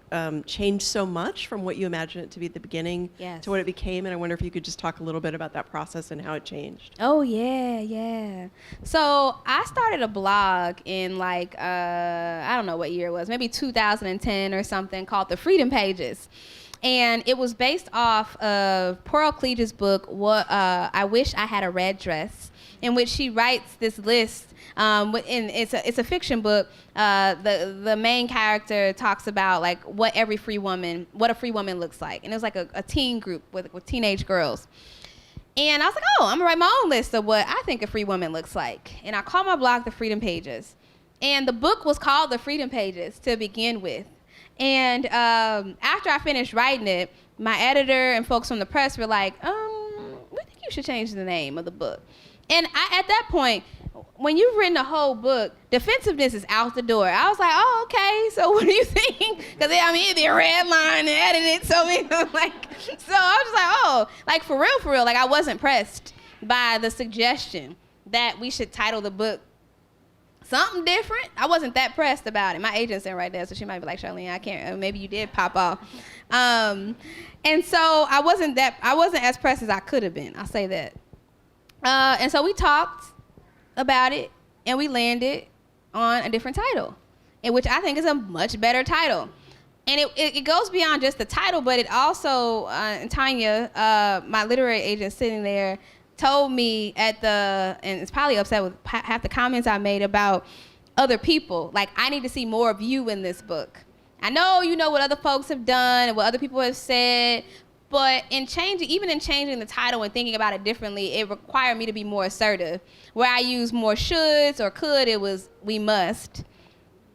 changed so much from what you imagined it to be at the beginning to what it became. And I wonder if you could just talk a little bit about that process and how it changed. Oh, yeah. So I started a blog in like, I don't know what year it was, maybe 2010 or something, called The Freedom Pages. And it was based off of Pearl Cleage's book, I Wish I Had a Red Dress, in which she writes this list. And it's a fiction book. The main character talks about like what a free woman looks like. And it was like a teen group with teenage girls. And I was like, oh, I'm gonna write my own list of what I think a free woman looks like. And I called my blog The Freedom Pages. And the book was called The Freedom Pages to begin with. And after I finished writing it, my editor and folks from the press were like, we think you should change the name of the book. And at that point, when you've written a whole book, defensiveness is out the door. I was like, oh, okay, so what do you think? Because it'd be a red line and edited, so I was just like, oh, like for real, like I wasn't pressed by the suggestion that we should title the book something different. I wasn't that pressed about it. My agent's in right there, so she might be like, Charlene, I can't, maybe you did pop off. And so I wasn't as pressed as I could have been, I'll say that. And so we talked about it, and we landed on a different title, which I think is a much better title. And it goes beyond just the title, but it also, and Tanya, my literary agent sitting there, told me and it's probably upset with half the comments I made about other people. Like, I need to see more of you in this book. I know you know what other folks have done and what other people have said, but even in changing the title and thinking about it differently, it required me to be more assertive. Where I used more shoulds or could, it was we must.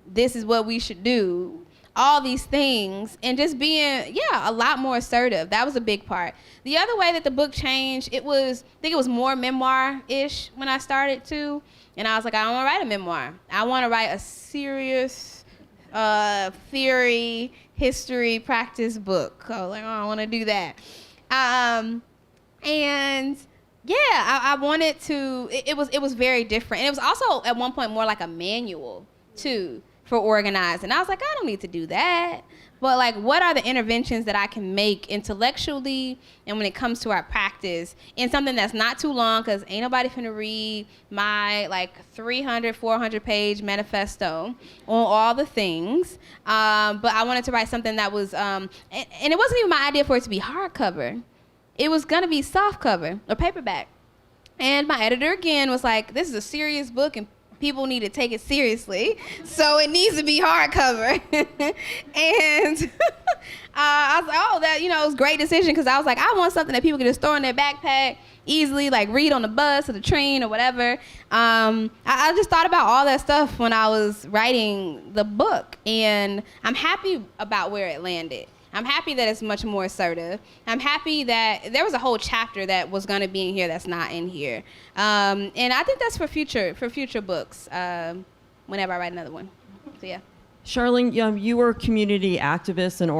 This is what we should do. All these things, and just being, a lot more assertive. That was a big part. The other way that the book changed, I think it was more memoir-ish when I started to, and I was like, I don't want to write a memoir. I want to write a serious theory, history, practice book. I was like, oh, I want to do that. I wanted to, it was very different. And it was also at one point more like a manual too, for organizing. I was like, I don't need to do that. But like, what are the interventions that I can make intellectually and when it comes to our practice in something that's not too long, because ain't nobody finna read my like 300, 400 page manifesto on all the things. But I wanted to write something that was, and it wasn't even my idea for it to be hardcover. It was gonna be softcover or paperback. And my editor again was like, this is a serious book and people need to take it seriously, so it needs to be hardcover. And I was like, oh, that, it was a great decision, because I was like, I want something that people can just throw in their backpack easily, like read on the bus or the train or whatever. I just thought about all that stuff when I was writing the book, and I'm happy about where it landed. I'm happy that it's much more assertive. I'm happy that there was a whole chapter that was going to be in here that's not in here. And I think that's for future books, whenever I write another one. So, yeah. Charlene, you were a community activist and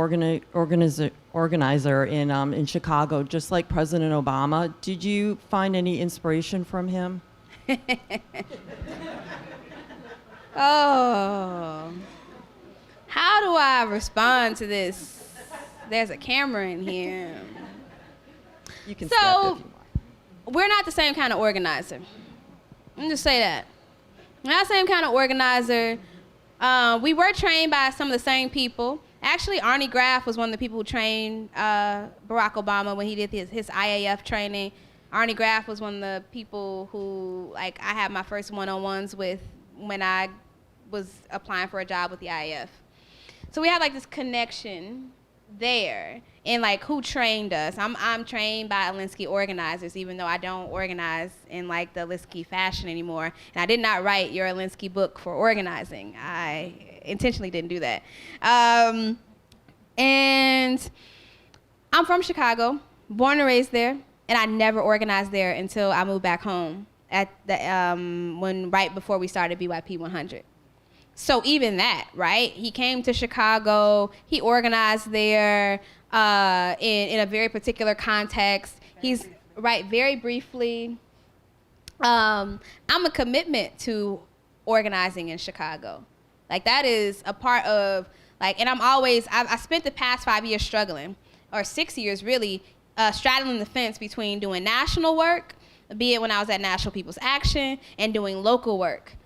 organizer in Chicago, just like President Obama. Did you find any inspiration from him? Oh. How do I respond to this? There's a camera in here. You can step if you want. We're not the same kind of organizer. Let me just say that. We're not the same kind of organizer. We were trained by some of the same people. Actually, Arnie Graff was one of the people who trained Barack Obama when he did his IAF training. Arnie Graff was one of the people who, like, I had my first one-on-ones with when I was applying for a job with the IAF. So we had like this connection there, and like who trained us. I'm trained by Alinsky organizers, even though I don't organize in like the Alinsky fashion anymore. And I did not write your Alinsky book for organizing. I intentionally didn't do that. And I'm from Chicago, born and raised there, and I never organized there until I moved back home at the right before we started BYP 100. So even that, right? He came to Chicago. He organized there in a very particular context. He's right. Very briefly, I'm a commitment to organizing in Chicago. Like that is a part of like, and I spent the past 5 years struggling, or 6 years really, straddling the fence between doing national work, be it when I was at National People's Action, and doing local work.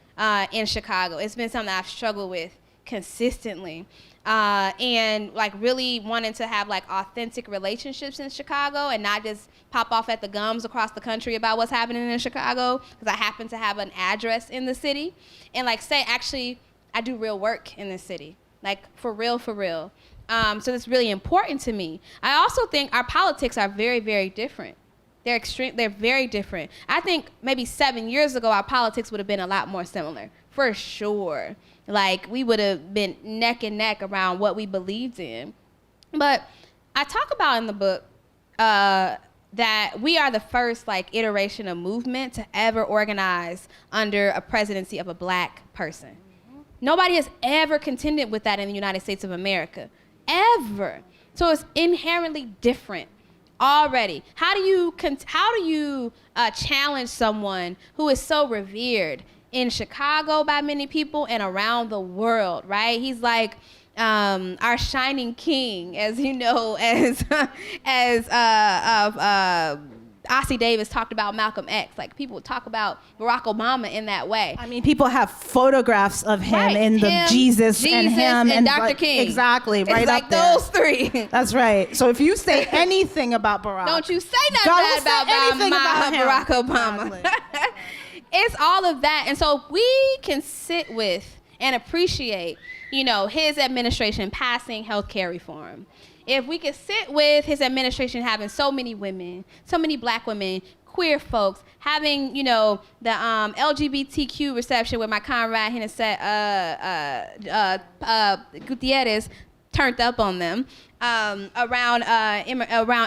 In Chicago. It's been something I've struggled with consistently. And like really wanting to have like authentic relationships in Chicago and not just pop off at the gums across the country about what's happening in Chicago, because I happen to have an address in the city, and like say, actually, I do real work in this city, like for real. So it's really important to me. I also think our politics are very, very different. They're very different. I think maybe 7 years ago, our politics would have been a lot more similar, for sure. Like, we would have been neck and neck around what we believed in. But I talk about in the book that we are the first iteration of movement to ever organize under a presidency of a black person. Nobody has ever contended with that in the United States of America, ever. So it's inherently different already. How do you challenge someone who is so revered in Chicago by many people and around the world, right? He's like our shining king, as you know, as Ossie Davis talked about Malcolm X. Like, people talk about Barack Obama in that way. I mean, people have photographs of him in the Jesus and him and Dr. King. Exactly, right it's up like there. those three. That's right. So if you say anything about Barack, don't you say nothing bad about Barack Obama. Exactly. It's all of that. And so if we can sit with and appreciate, his administration passing healthcare reform, if we could sit with his administration having so many women, so many black women, queer folks, having, the LGBTQ reception with my comrade Gutierrez turned up on them, around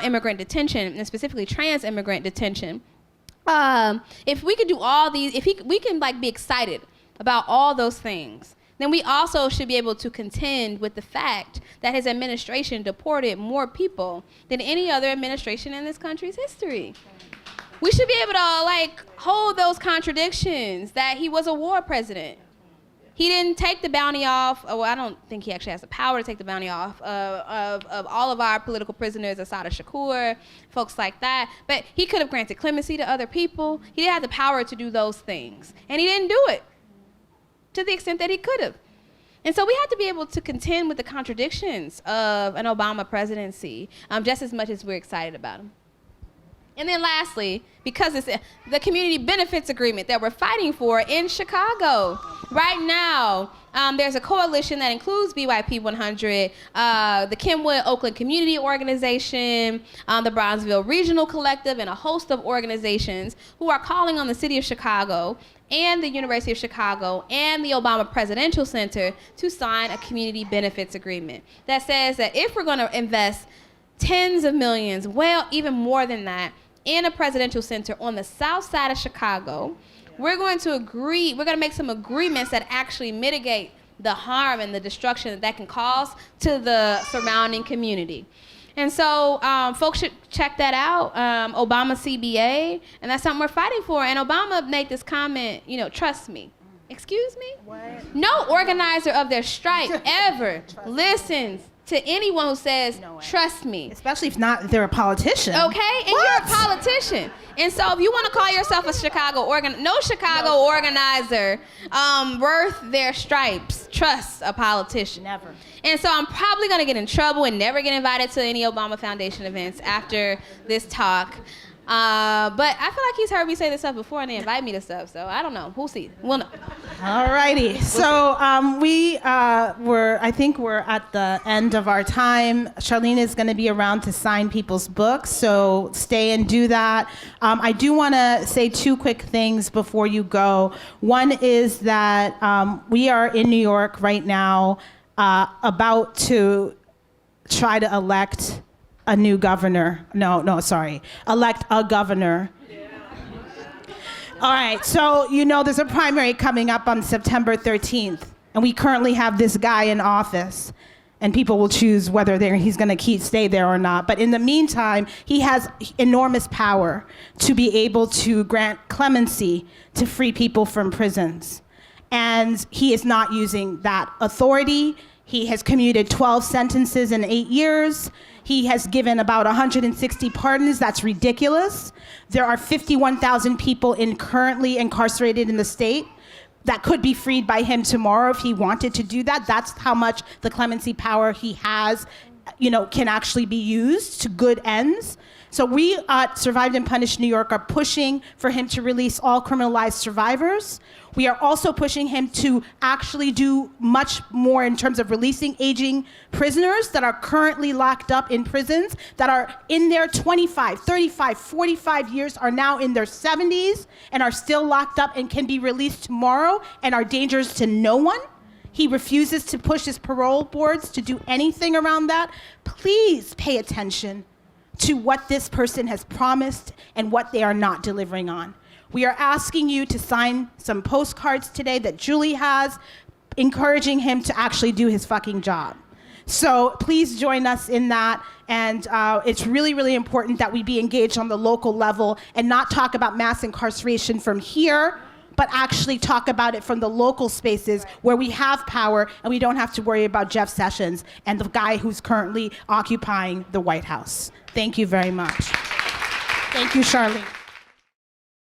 immigrant detention, and specifically trans immigrant detention. If we could do all these, we can be excited about all those things, then we also should be able to contend with the fact that his administration deported more people than any other administration in this country's history. We should be able to hold those contradictions, that he was a war president. He didn't take the bounty off. Well, I don't think he actually has the power to take the bounty off of all of our political prisoners, Assata Shakur, folks like that. But he could have granted clemency to other people. He didn't have the power to do those things. And he didn't do it to the extent that he could have. And so we have to be able to contend with the contradictions of an Obama presidency just as much as we're excited about him. And then lastly, because it's the community benefits agreement that we're fighting for in Chicago. Right now, there's a coalition that includes BYP 100, the Kenwood Oakland Community Organization, the Bronzeville Regional Collective, and a host of organizations who are calling on the city of Chicago and the University of Chicago and the Obama Presidential Center to sign a community benefits agreement that says that if we're going to invest tens of millions, well, even more than that, in a presidential center on the south side of Chicago, we're going to make some agreements that actually mitigate the harm and the destruction that can cause to the surrounding community. And so folks should check that out, Obama CBA, and that's something we're fighting for. And Obama made this comment, trust me. Excuse me? What? No organizer of their stripe ever listens to anyone who says, trust me. Especially if they're a politician. Okay? And you're a politician. And so if you want to call yourself a Chicago organizer worth their stripes trusts a politician. Never. And so I'm probably going to get in trouble and never get invited to any Obama Foundation events after this talk. But I feel like he's heard me say this stuff before and they invite me to stuff, so I don't know. We'll see. We'll know. All righty. So I think we're at the end of our time. Charlene is going to be around to sign people's books, so stay and do that. I do want to say two quick things before you go. One is that we are in New York right now about to try to elect a new governor. Elect a governor. Yeah. All right, so there's a primary coming up on September 13th, and we currently have this guy in office, and people will choose whether he's going to stay there or not. But in the meantime, he has enormous power to be able to grant clemency to free people from prisons. And he is not using that authority. He has commuted 12 sentences in 8 years. He has given about 160 pardons. That's ridiculous. There are 51,000 people currently incarcerated in the state that could be freed by him tomorrow if he wanted to do that. That's how much the clemency power he has, can actually be used to good ends. So we at Survived and Punished New York are pushing for him to release all criminalized survivors. We are also pushing him to actually do much more in terms of releasing aging prisoners that are currently locked up in prisons, that are in their 25, 35, 45 years, are now in their 70s and are still locked up and can be released tomorrow and are dangerous to no one. He refuses to push his parole boards to do anything around that. Please pay attention to what this person has promised and what they are not delivering on. We are asking you to sign some postcards today that Julie has, encouraging him to actually do his fucking job. So please join us in that. And it's really, really important that we be engaged on the local level and not talk about mass incarceration from here, but actually talk about it from the local spaces where we have power and we don't have to worry about Jeff Sessions and the guy who's currently occupying the White House. Thank you very much. Thank you, Charlene.